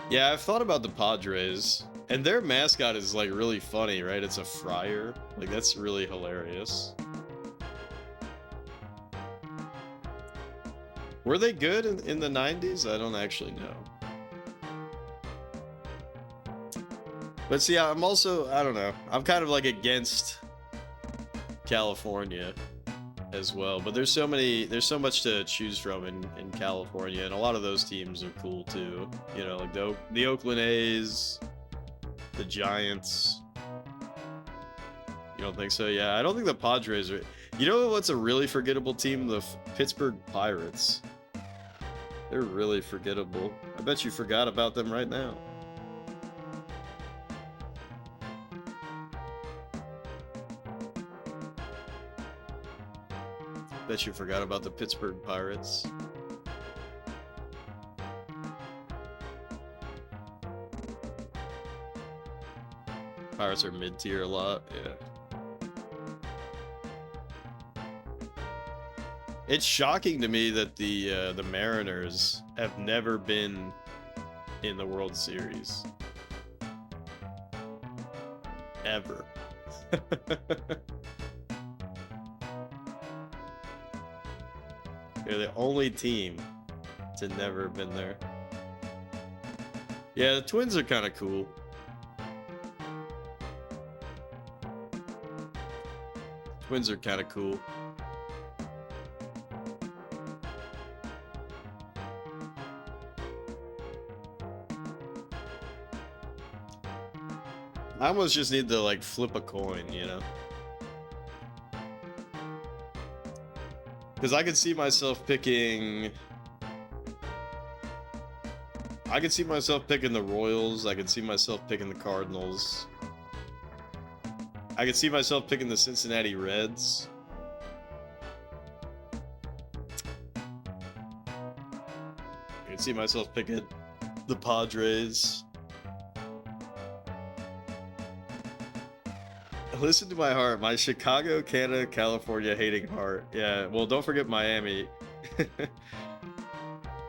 Yeah, I've thought about the Padres, and their mascot is like really funny, right? It's a friar. Like, that's really hilarious. Were they good in the 90s? I don't actually know. But see, I'm also, I don't know, I'm kind of like against California as well. But there's so much to choose from in California, and a lot of those teams are cool too. You know, like the Oakland A's, the Giants. You don't think so? Yeah, I don't think the Padres are. You know what's a really forgettable team? The Pittsburgh Pirates. They're really forgettable. I bet you forgot about them right now. Bet you forgot about the Pittsburgh Pirates. Pirates are mid-tier a lot, yeah. It's shocking to me that the Mariners have never been in the World Series. Ever. They're the only team to never have been there. Yeah, the Twins are kind of cool. Twins are kind of cool. I almost just need to, like, flip a coin, you know? Because I could see myself picking... I could see myself picking the Royals. I could see myself picking the Cardinals. I could see myself picking the Cincinnati Reds. I could see myself picking the Padres. Listen to my heart, my Chicago, Canada, California hating heart. Yeah, well, don't forget Miami.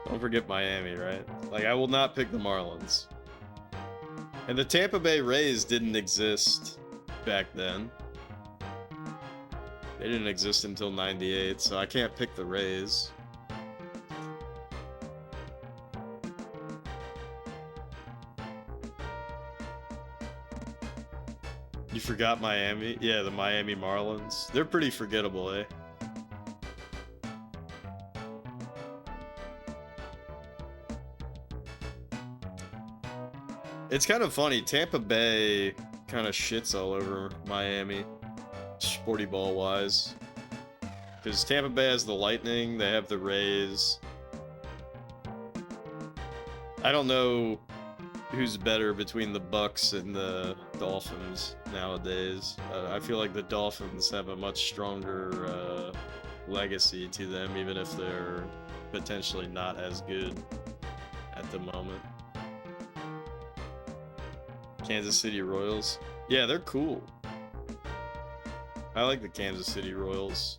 Don't forget Miami, right? Like, I will not pick the Marlins. And the Tampa Bay Rays didn't exist back then. They didn't exist until '98, so I can't pick the Rays. You forgot Miami? Yeah, the Miami Marlins. They're pretty forgettable, eh? It's kind of funny. Tampa Bay kind of shits all over Miami, sporty ball wise. Because Tampa Bay has the Lightning, they have the Rays. I don't know who's better between the Bucks and the Dolphins nowadays. I feel like the Dolphins have a much stronger legacy to them, even if they're potentially not as good at the moment. Kansas City Royals. Yeah, they're cool. I like the Kansas City Royals.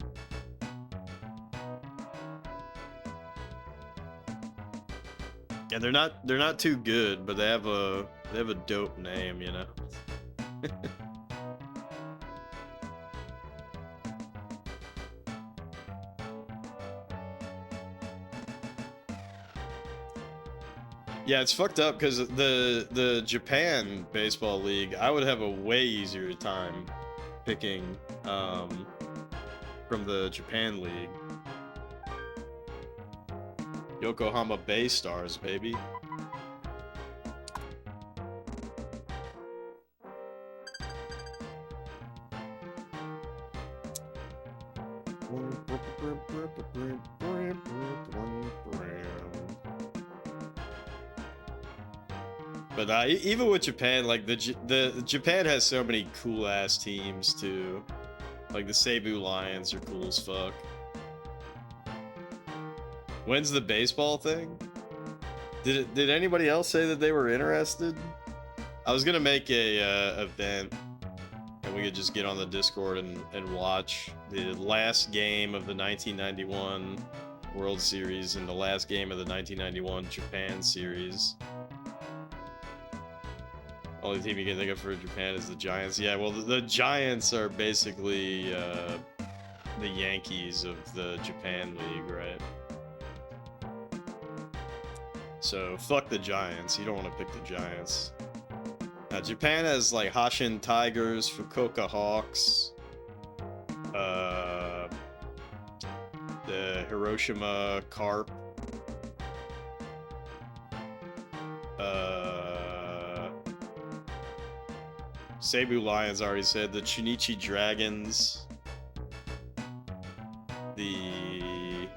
Yeah, they're not too good, but they have a dope name, you know. Yeah, it's fucked up because the Japan baseball league, I would have a way easier time picking from the Japan league. Yokohama Bay Stars, baby. But even with Japan, like the Japan has so many cool ass teams too. Like the Seibu Lions are cool as fuck. When's the baseball thing? Did anybody else say that they were interested? I was gonna make a event, and we could just get on the Discord and watch the last game of the 1991 World Series and the last game of the 1991 Japan Series. Only team you can think of for Japan is the Giants. Yeah, well, the Giants are basically the Yankees of the Japan League, right? So, fuck the Giants. You don't want to pick the Giants. Now, Japan has, like, Hanshin Tigers, Fukuoka Hawks, the Hiroshima Carp, Seibu Lions, already said, the Chunichi Dragons, the...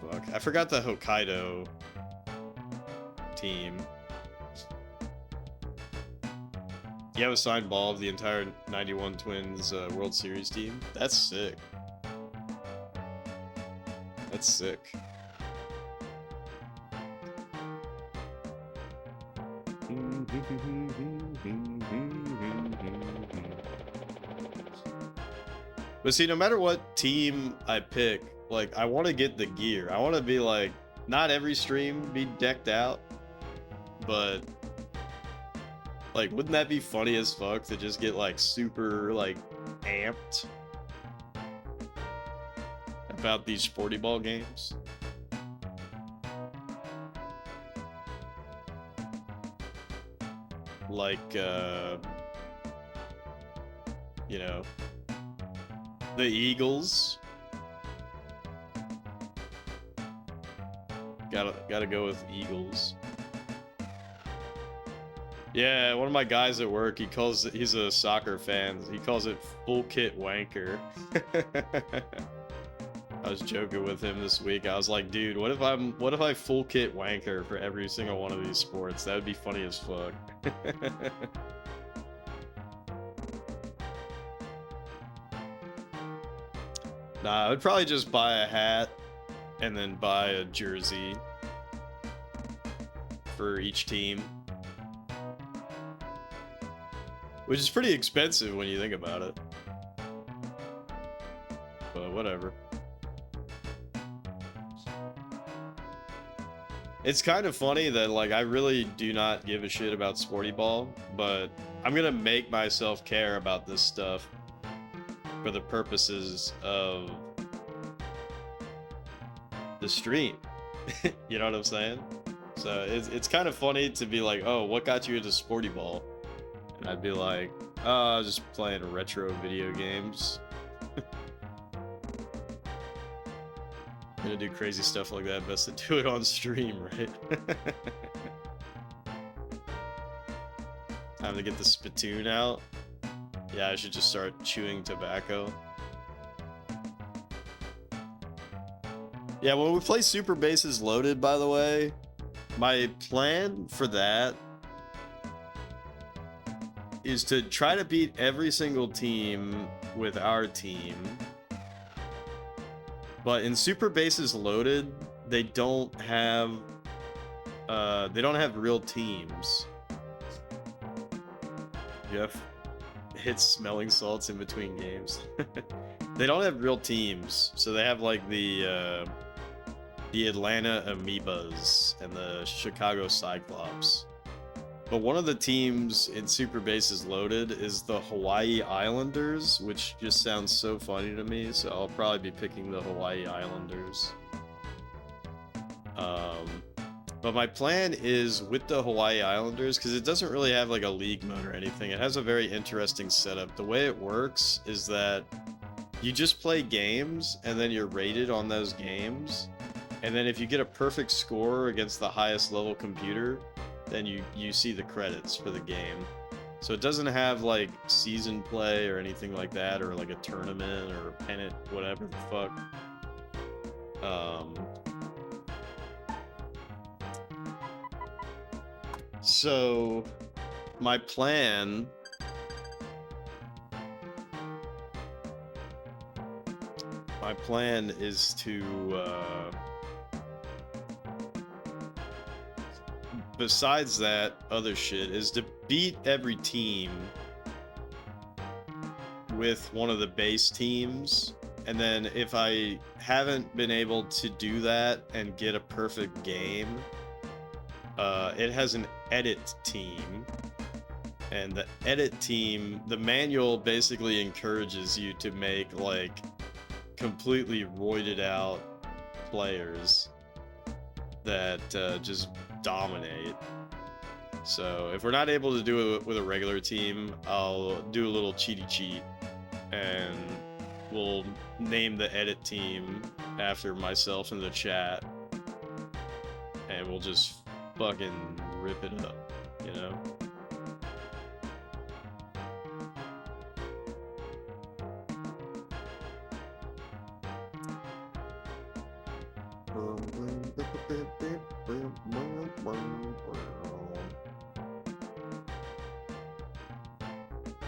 Fuck, I forgot the Hokkaido team. You have a signed ball of the entire 91 Twins World Series team? That's sick. That's sick. But see, no matter what team I pick, like, I want to get the gear. I want to be like, not every stream be decked out, but like, wouldn't that be funny as fuck to just get like super like amped about these sporty ball games? Like, you know, the Eagles. Gotta go with Eagles. Yeah, one of my guys at work, he's a soccer fan. He calls it full kit wanker. I was joking with him this week. I was like, dude, what if I full kit wanker for every single one of these sports? That would be funny as fuck. Nah, I would probably just buy a hat and then buy a jersey for each team. Which is pretty expensive when you think about it. But whatever. It's kind of funny that, like, I really do not give a shit about sporty ball, but I'm gonna make myself care about this stuff for the purposes of the stream. You know what I'm saying? So it's kind of funny to be like, oh, what got you into sporty ball? And I'd be like, oh, I was just playing retro video games. Gonna do crazy stuff like that, best to do it on stream, right? Time to get the spittoon out. Yeah, I should just start chewing tobacco. Yeah, when we play Super Bases Loaded, by the way, my plan for that is to try to beat every single team with our team. But in Super Bases Loaded, they don't have real teams. Jeff hits smelling salts in between games. They don't have real teams, so they have like the Atlanta Amoebas and the Chicago Cyclops. But one of the teams in Super Bases Loaded is the Hawaii Islanders, which just sounds so funny to me, so I'll probably be picking the Hawaii Islanders. But my plan is with the Hawaii Islanders, because it doesn't really have like a league mode or anything. It has a very interesting setup. The way it works is that you just play games, and then you're rated on those games. And then if you get a perfect score against the highest level computer, then you see the credits for the game. So it doesn't have like season play or anything like that, or like a tournament or a pennant, whatever the fuck. So my plan is to besides that other shit, is to beat every team with one of the base teams. And then if I haven't been able to do that and get a perfect game, it has an edit team. And the edit team, the manual basically encourages you to make like completely roided out players that just dominate. So if we're not able to do it with a regular team, I'll do a little cheaty cheat and we'll name the edit team after myself in the chat and we'll just fucking rip it up, you know?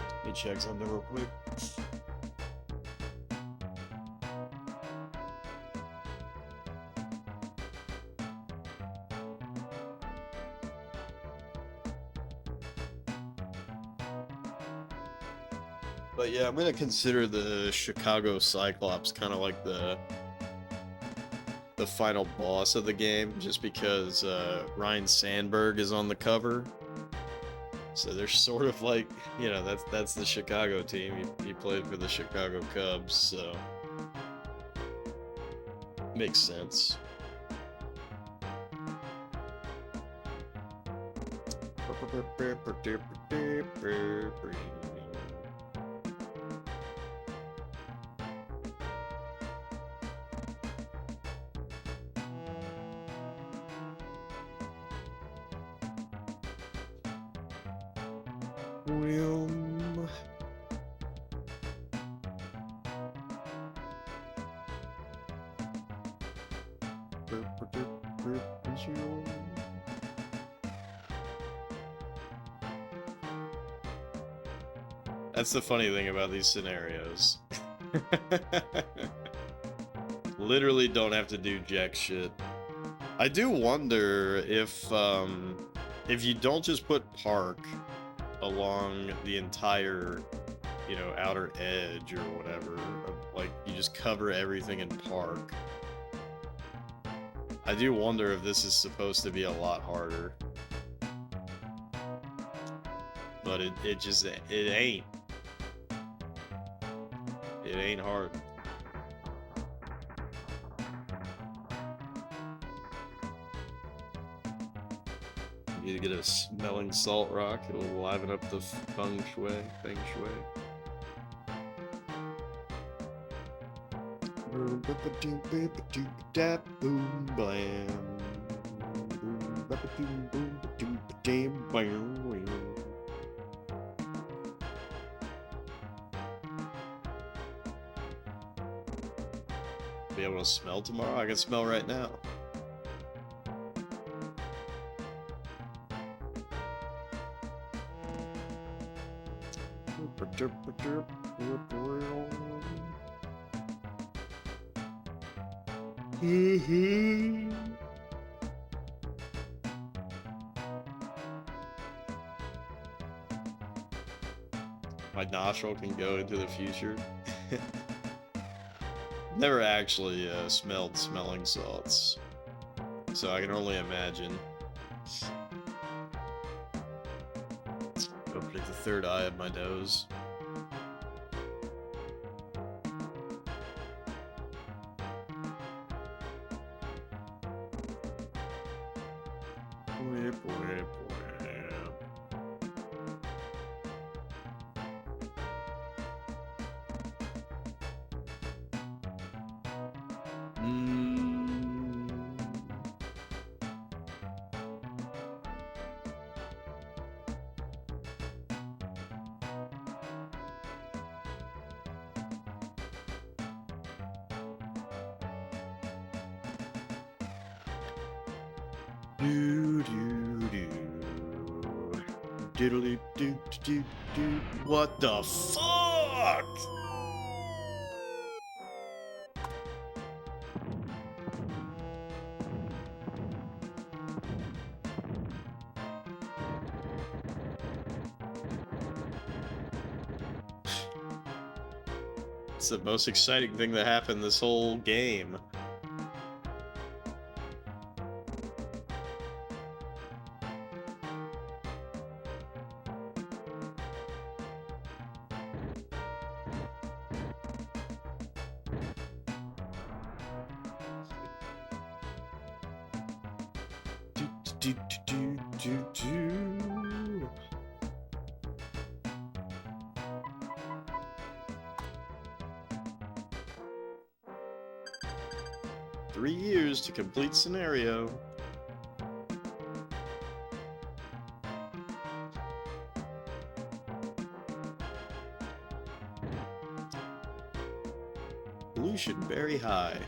Let me check something real quick. But But yeah, I'm gonna consider the Chicago Cyclops kind of like the final boss of the game, just because Ryan Sandberg is on the cover. So they're sort of like, you know, that's the Chicago team. He played for the Chicago Cubs, so makes sense. That's the funny thing about these scenarios. Literally don't have to do jack shit. I do wonder if you don't just put park along the entire, you know, outer edge or whatever, like you just cover everything in park. I do wonder if this is supposed to be a lot harder. But it ain't. It ain't hard. Need to get a smelling salt rock. It'll liven up the feng shui. Be able to smell tomorrow? I can smell right now. My nostril can go into the future. Never actually smelled smelling salts, so I can only imagine. Opening the third eye of my nose. What the fuck? It's the most exciting thing that happened this whole game. To complete scenario. Pollution very high.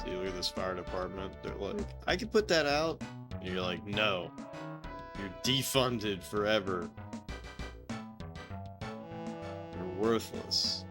See, look at this fire department. They're like, I can put that out. And you're like, no, You're defunded forever. You're worthless.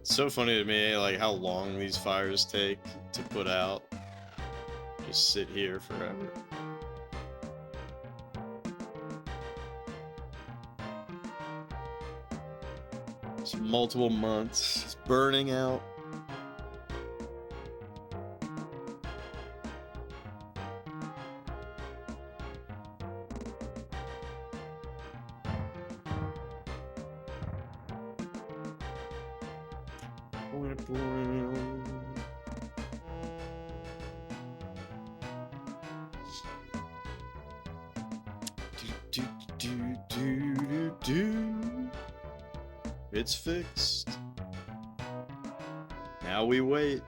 It's so funny to me, like, how long these fires take to put out. Just sit here forever. It's multiple months. It's burning out. It's fixed. Now we wait.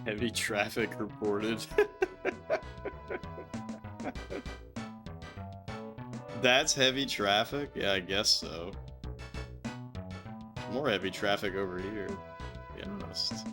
Heavy traffic reported. That's heavy traffic? Yeah, I guess so. More heavy traffic over here, to be honest.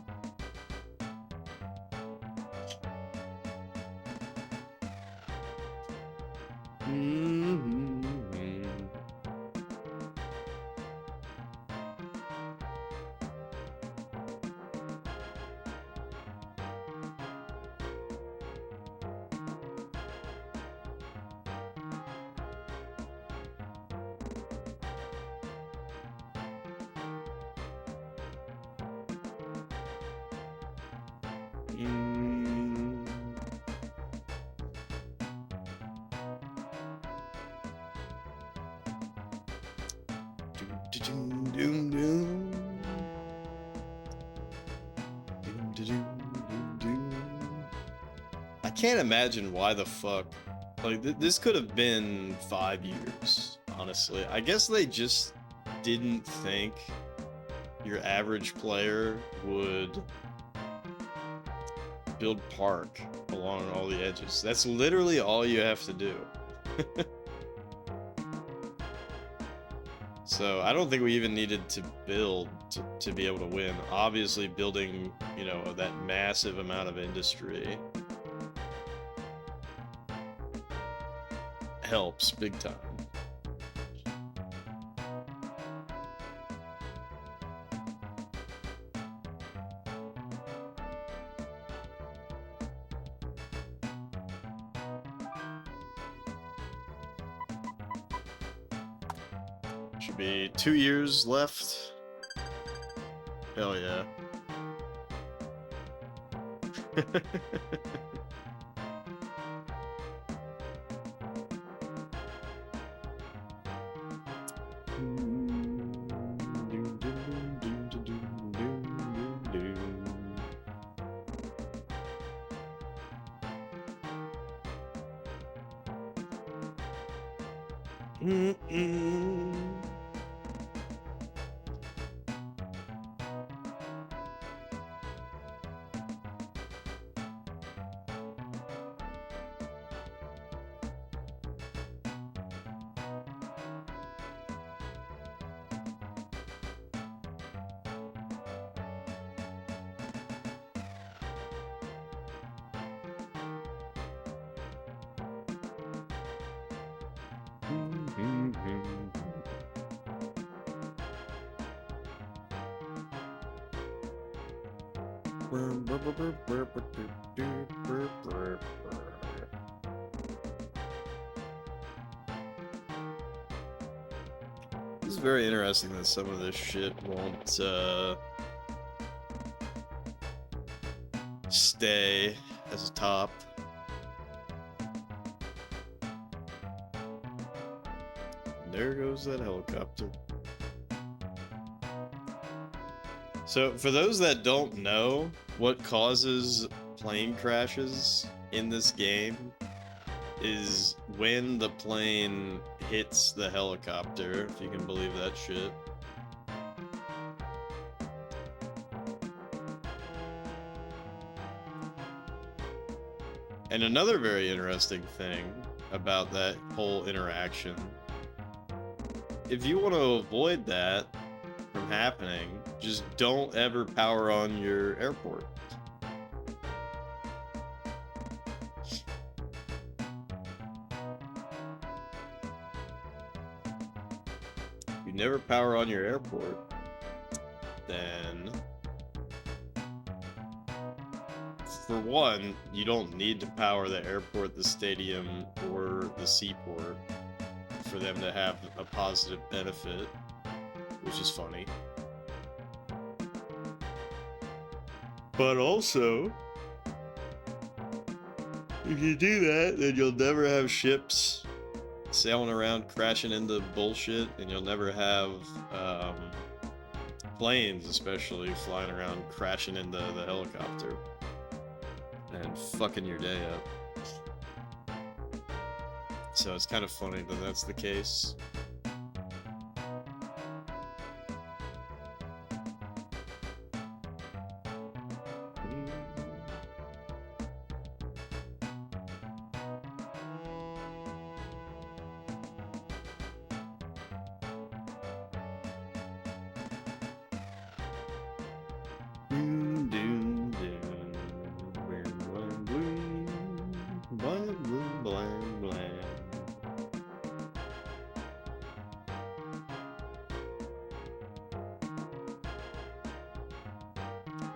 I can't imagine why the fuck, like, this could have been 5 years, honestly. I guess they just didn't think your average player would build park along all the edges. That's literally all you have to do. So I don't think we even needed to build to be able to win. Obviously building, you know, that massive amount of industry helps big time. Should be 2 years left. Hell yeah. It's very interesting that some of this shit won't stay as a top. There goes that helicopter. So, for those that don't know, what causes plane crashes in this game is when the plane hits the helicopter, if you can believe that shit. And another very interesting thing about that whole interaction, if you want to avoid that from happening, just don't ever power on your airport. If you never power on your airport, then for one, you don't need to power the airport, the stadium, or the seaport for them to have a positive benefit, which is funny. But also, if you do that, then you'll never have ships sailing around crashing into bullshit, and you'll never have planes, especially, flying around crashing into the helicopter and fucking your day up. So it's kind of funny that that's the case.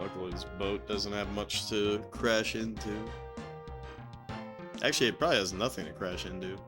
Luckily, this boat doesn't have much to crash into. Actually, it probably has nothing to crash into.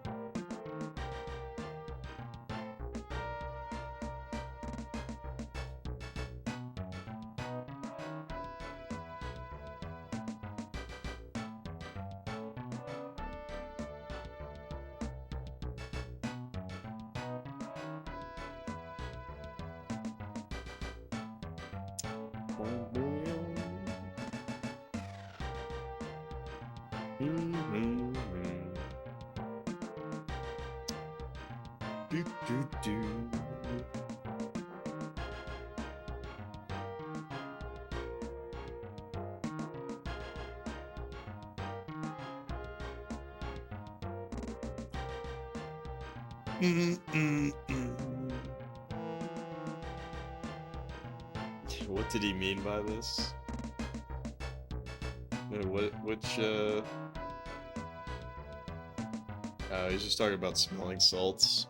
What did he mean by this? He's just talking about smelling salts.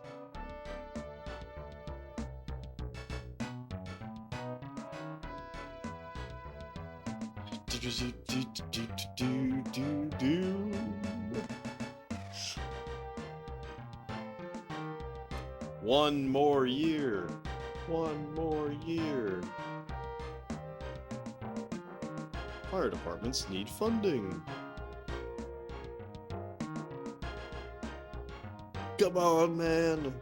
One more year. One more year. Fire departments need funding. Come on, man.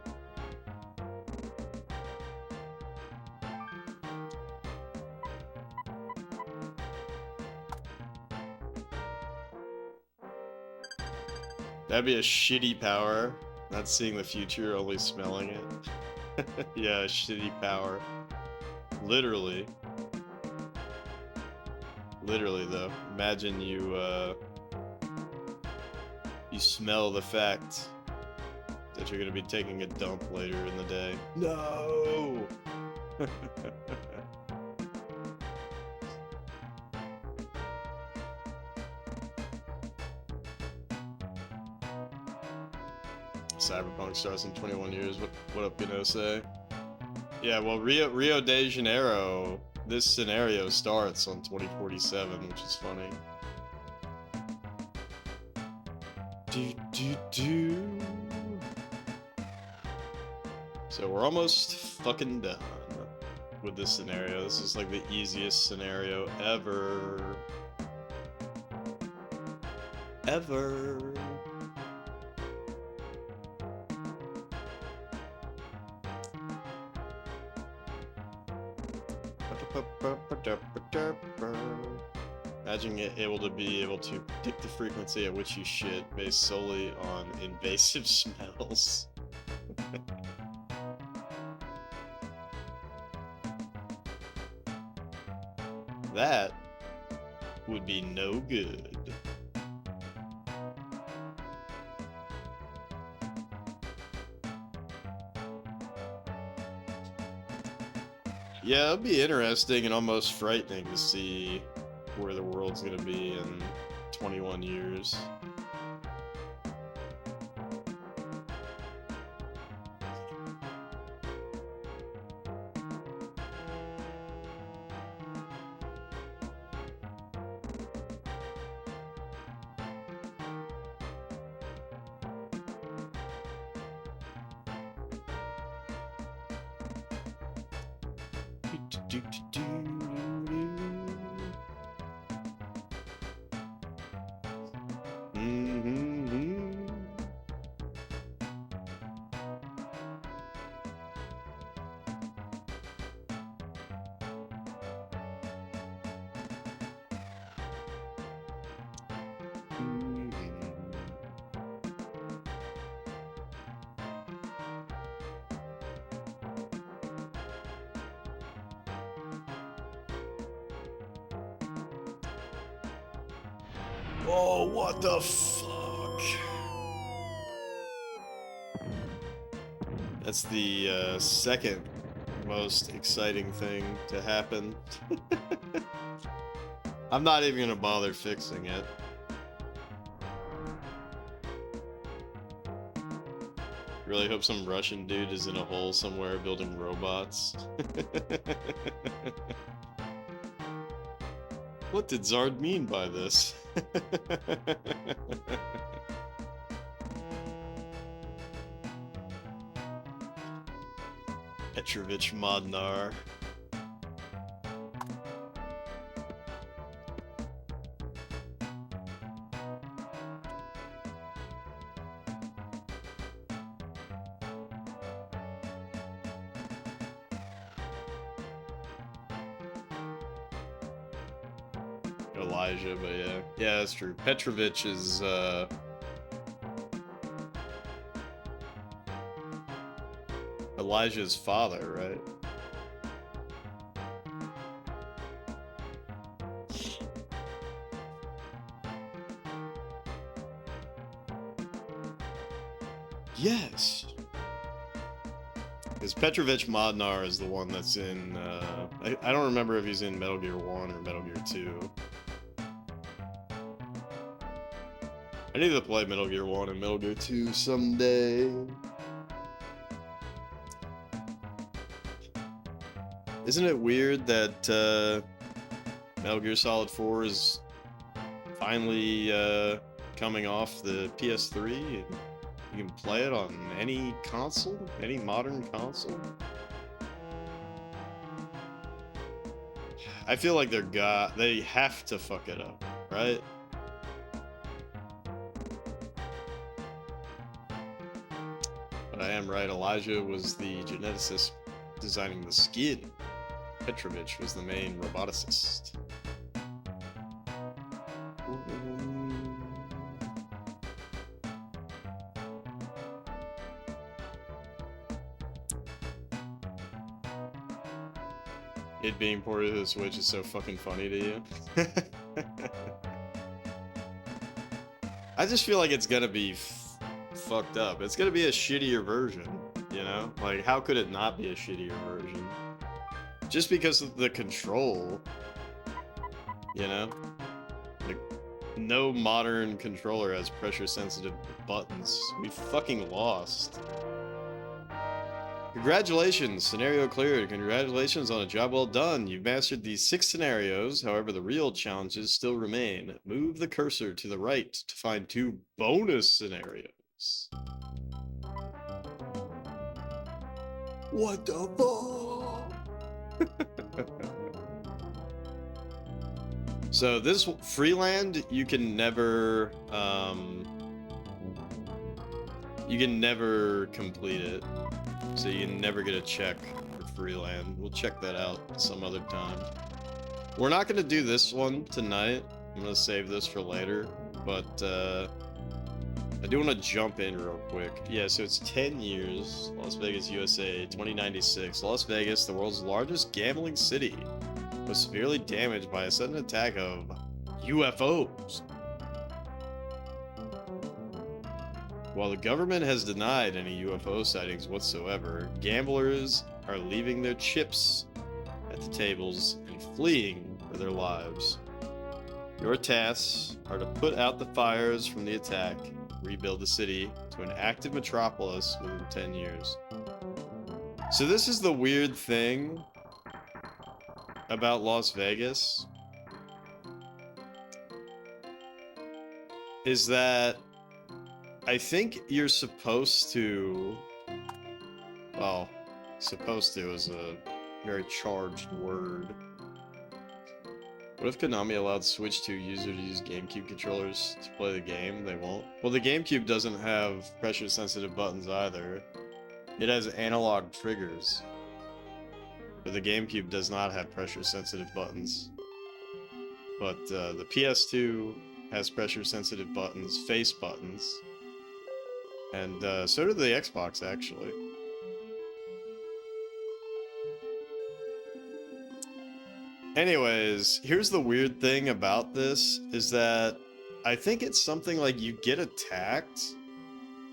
That'd be a shitty power. Not seeing the future, only smelling it. Yeah, shitty power. Literally. Literally, though. Imagine you smell the fact that you're gonna be taking a dump later in the day. No! Cyberpunk starts in 21 years. What up, gonna say? Yeah, well, Rio de Janeiro, this scenario starts on 2047, which is funny. So we're almost fucking done with this scenario. This is like the easiest scenario ever. Ever. Imagine it able to predict the frequency at which you shit based solely on invasive smells. That would be no good. Yeah, it'd be interesting and almost frightening to see where the world's gonna be in 21 years. Oh, what the fuck? That's the second most exciting thing to happen. I'm not even gonna bother fixing it. Really hope some Russian dude is in a hole somewhere building robots. What did Zard mean by this? Petrovich Modnar. Elijah, but yeah. Yeah, that's true. Petrovich is, Elijah's father, right? Yes! Because Petrovich Modnar is the one that's in, I don't remember if he's in Metal Gear 1 or Metal Gear 2. I need to play Metal Gear 1 and Metal Gear 2 someday. Isn't it weird that Metal Gear Solid 4 is finally coming off the PS3? You can play it on any console, any modern console. I feel like they have to fuck it up, right? But I am right, Elijah was the geneticist designing the skin. Petrovich was the main roboticist. It being ported to the Switch is so fucking funny to you. I just feel like it's gonna be fucked up. It's gonna be a shittier version, you know? Like, how could it not be a shittier version? Just because of the control, you know? Like, no modern controller has pressure-sensitive buttons. We fucking lost. Congratulations, scenario cleared. Congratulations on a job well done. You've mastered these 6 scenarios, however the real challenges still remain. Move the cursor to the right to find 2 bonus scenarios. What the fuck? So this Freeland, you can never complete it. So you can never get a check for Freeland. We'll check that out some other time. We're not going to do this one tonight. I'm going to save this for later. But I do want to jump in real quick. Yeah, so it's 10 years. Las Vegas, USA, 2096. Las Vegas, the world's largest gambling city, was severely damaged by a sudden attack of UFOs. While the government has denied any UFO sightings whatsoever, gamblers are leaving their chips at the tables and fleeing for their lives. Your tasks are to put out the fires from the attack, rebuild the city to an active metropolis within 10 years. So this is the weird thing about Las Vegas, is that I think you're supposed to, well, supposed to is a very charged word. What if Konami allowed Switch 2 users to use GameCube controllers to play the game? They won't. Well, the GameCube doesn't have pressure-sensitive buttons either. It has analog triggers. But the GameCube does not have pressure-sensitive buttons. But the PS2 has pressure-sensitive buttons, face buttons. And so did the Xbox, actually. Anyways, here's the weird thing about this, is that I think it's something like you get attacked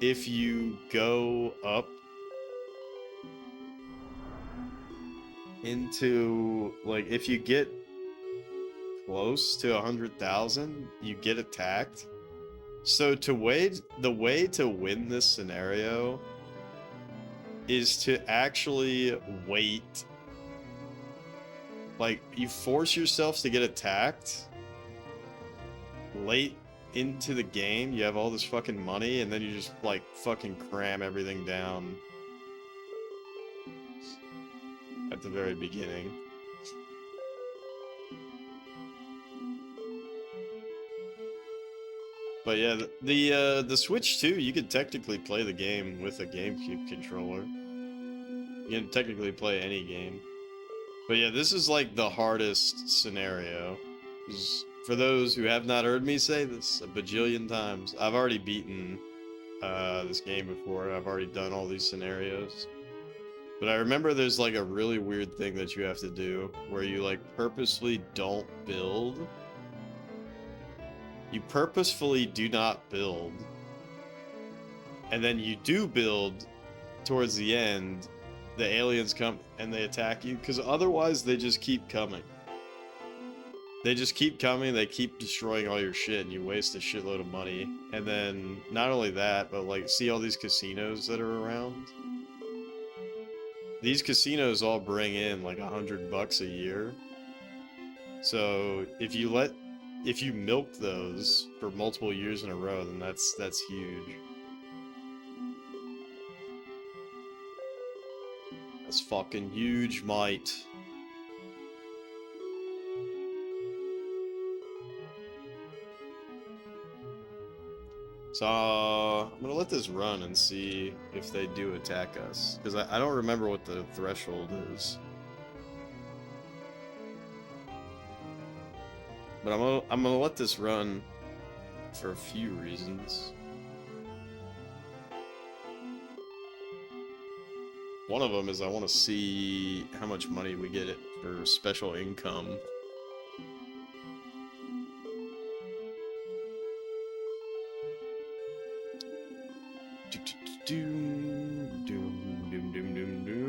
if you go up into, like, if you get close to 100,000, you get attacked. So the way to win this scenario is to actually wait. Like, you force yourself to get attacked late into the game. You have all this fucking money, and then you just, like, fucking cram everything down at the very beginning. But yeah, the Switch 2, you could technically play the game with a GameCube controller. You can technically play any game. But yeah, this is like the hardest scenario. For those who have not heard me say this a bajillion times, I've already beaten this game before. I've already done all these scenarios. But I remember there's like a really weird thing that you have to do where you like purposefully don't build. You purposefully do not build. And then you do build towards the end. The aliens come and they attack you, because otherwise they just keep coming. They just keep coming, they keep destroying all your shit, and you waste a shitload of money. And then, not only that, but like, see all these casinos that are around? These casinos all bring in like $100 a year. So, if you milk those for multiple years in a row, then that's huge. That's fucking huge, mate. So, I'm gonna let this run and see if they do attack us. Because I don't remember what the threshold is. But I'm gonna let this run for a few reasons. One of them is I want to see how much money we get for special income. Doom, doom, doom, doom, doom, doom.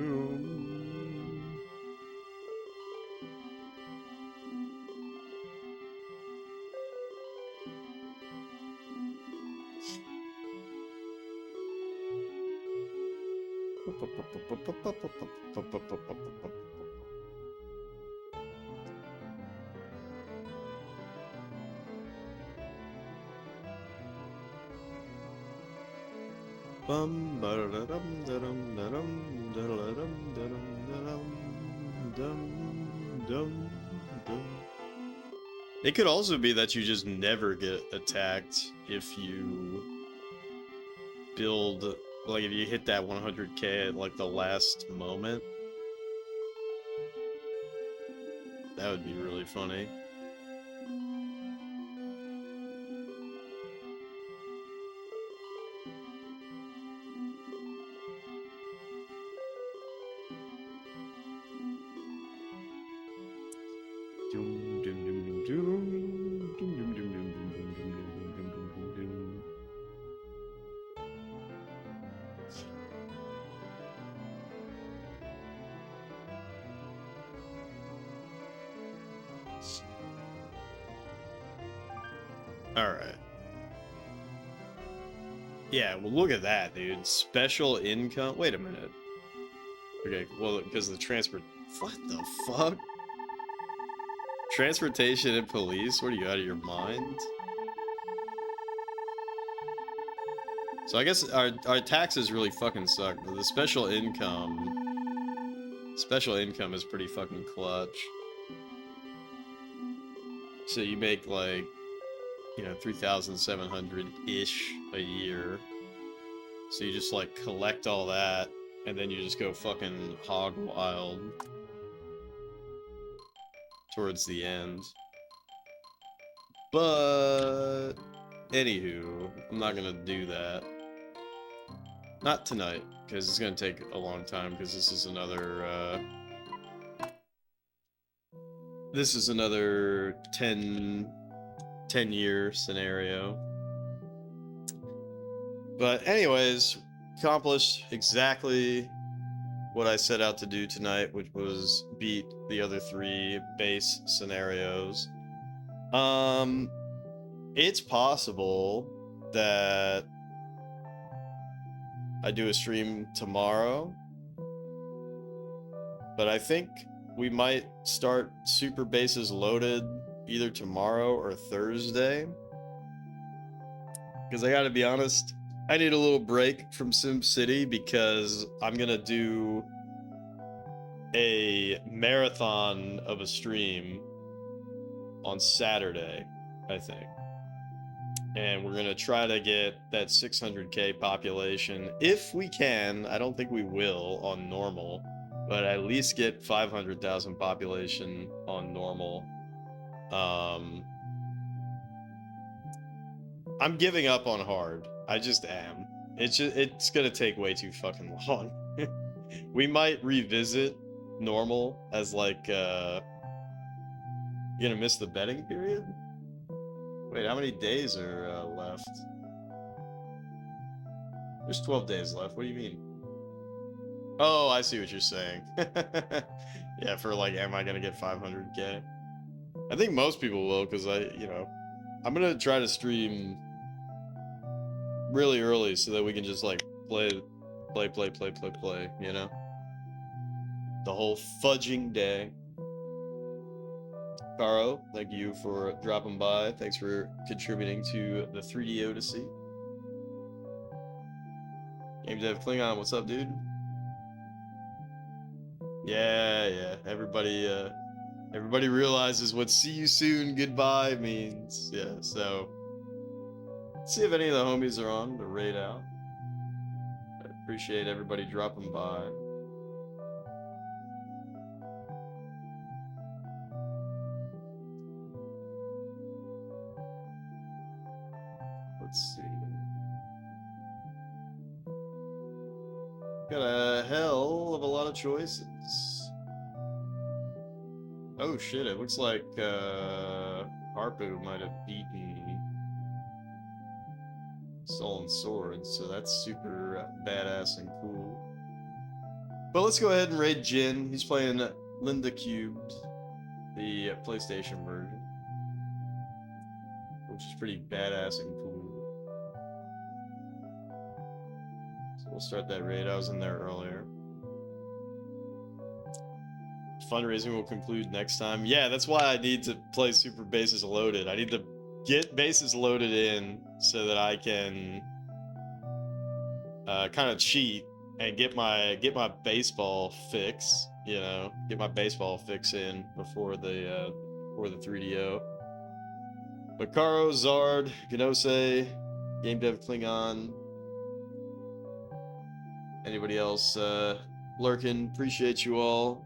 It could also be that you just never get attacked if you build, like if you hit that 100k at like the last moment. That would be really funny. Alright. Yeah, well look at that, dude. Special income. Wait a minute. Okay, well, because the what the fuck? Transportation and police? What are you, out of your mind? So I guess our taxes really fucking suck, but the special income is pretty fucking clutch. So you make like, you know, 3,700-ish a year. So you just like collect all that, and then you just go fucking hog wild towards the end. But anywho, I'm not gonna do that. Not tonight, because it's gonna take a long time, because this is another 10-year scenario. But anyways, accomplished exactly what I set out to do tonight, which was beat the other 3 base scenarios. It's possible that I do a stream tomorrow, but I think we might start Super Bases Loaded either tomorrow or Thursday. Because I gotta be honest, I need a little break from SimCity because I'm gonna do a marathon of a stream on Saturday, I think. And we're gonna try to get that 600k population, if we can. I don't think we will on normal, but at least get 500,000 population on normal. I'm giving up on hard. I just am. It's gonna take way too fucking long. We might revisit normal as like you're gonna miss the betting period? Wait, how many days are left? There's 12 days left. What do you mean? Oh, I see what you're saying. Yeah, for like, am I gonna get 500k? I think most people will, because I'm gonna try to stream really early so that we can just like play, you know? The whole fudging day. Caro, thank you for dropping by. Thanks for contributing to the 3D Odyssey. Game Dev Klingon, what's up, dude? Yeah. Everybody realizes what "see you soon, goodbye" means. Yeah, so let's see if any of the homies are on to raid out. I appreciate everybody dropping by. Let's see. Got a hell of a lot of choices. Oh shit, it looks like Harpu might have beaten Stolen Swords, so that's super badass and cool. But let's go ahead and raid Jin. He's playing Linda Cubed, the PlayStation version, which is pretty badass and cool. So we'll start that raid. I was in there earlier. Fundraising will conclude next time. Yeah, that's why I need to play Super Bases Loaded. I need to get bases loaded in so that I can kind of cheat and get my baseball fix. You know, get my baseball fix in before the 3DO. Bakaro, Zard, Ganose, Game Dev Klingon. Anybody else lurking? Appreciate you all.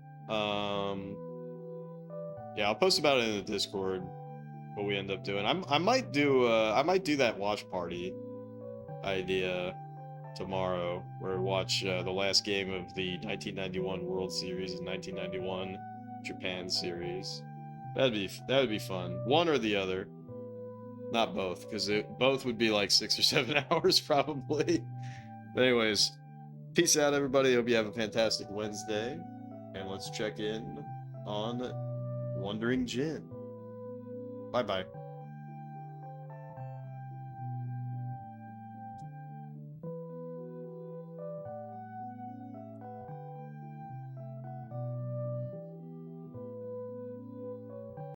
Yeah, I'll post about it in the Discord. What we end up doing. I might do that watch party idea tomorrow, where we watch the last game of the 1991 World Series and 1991 Japan Series. That would be fun. One or the other, not both, because both would be like 6 or 7 hours probably. But anyways, peace out, everybody. Hope you have a fantastic Wednesday, and let's check in on Wandering Jin. Bye-bye.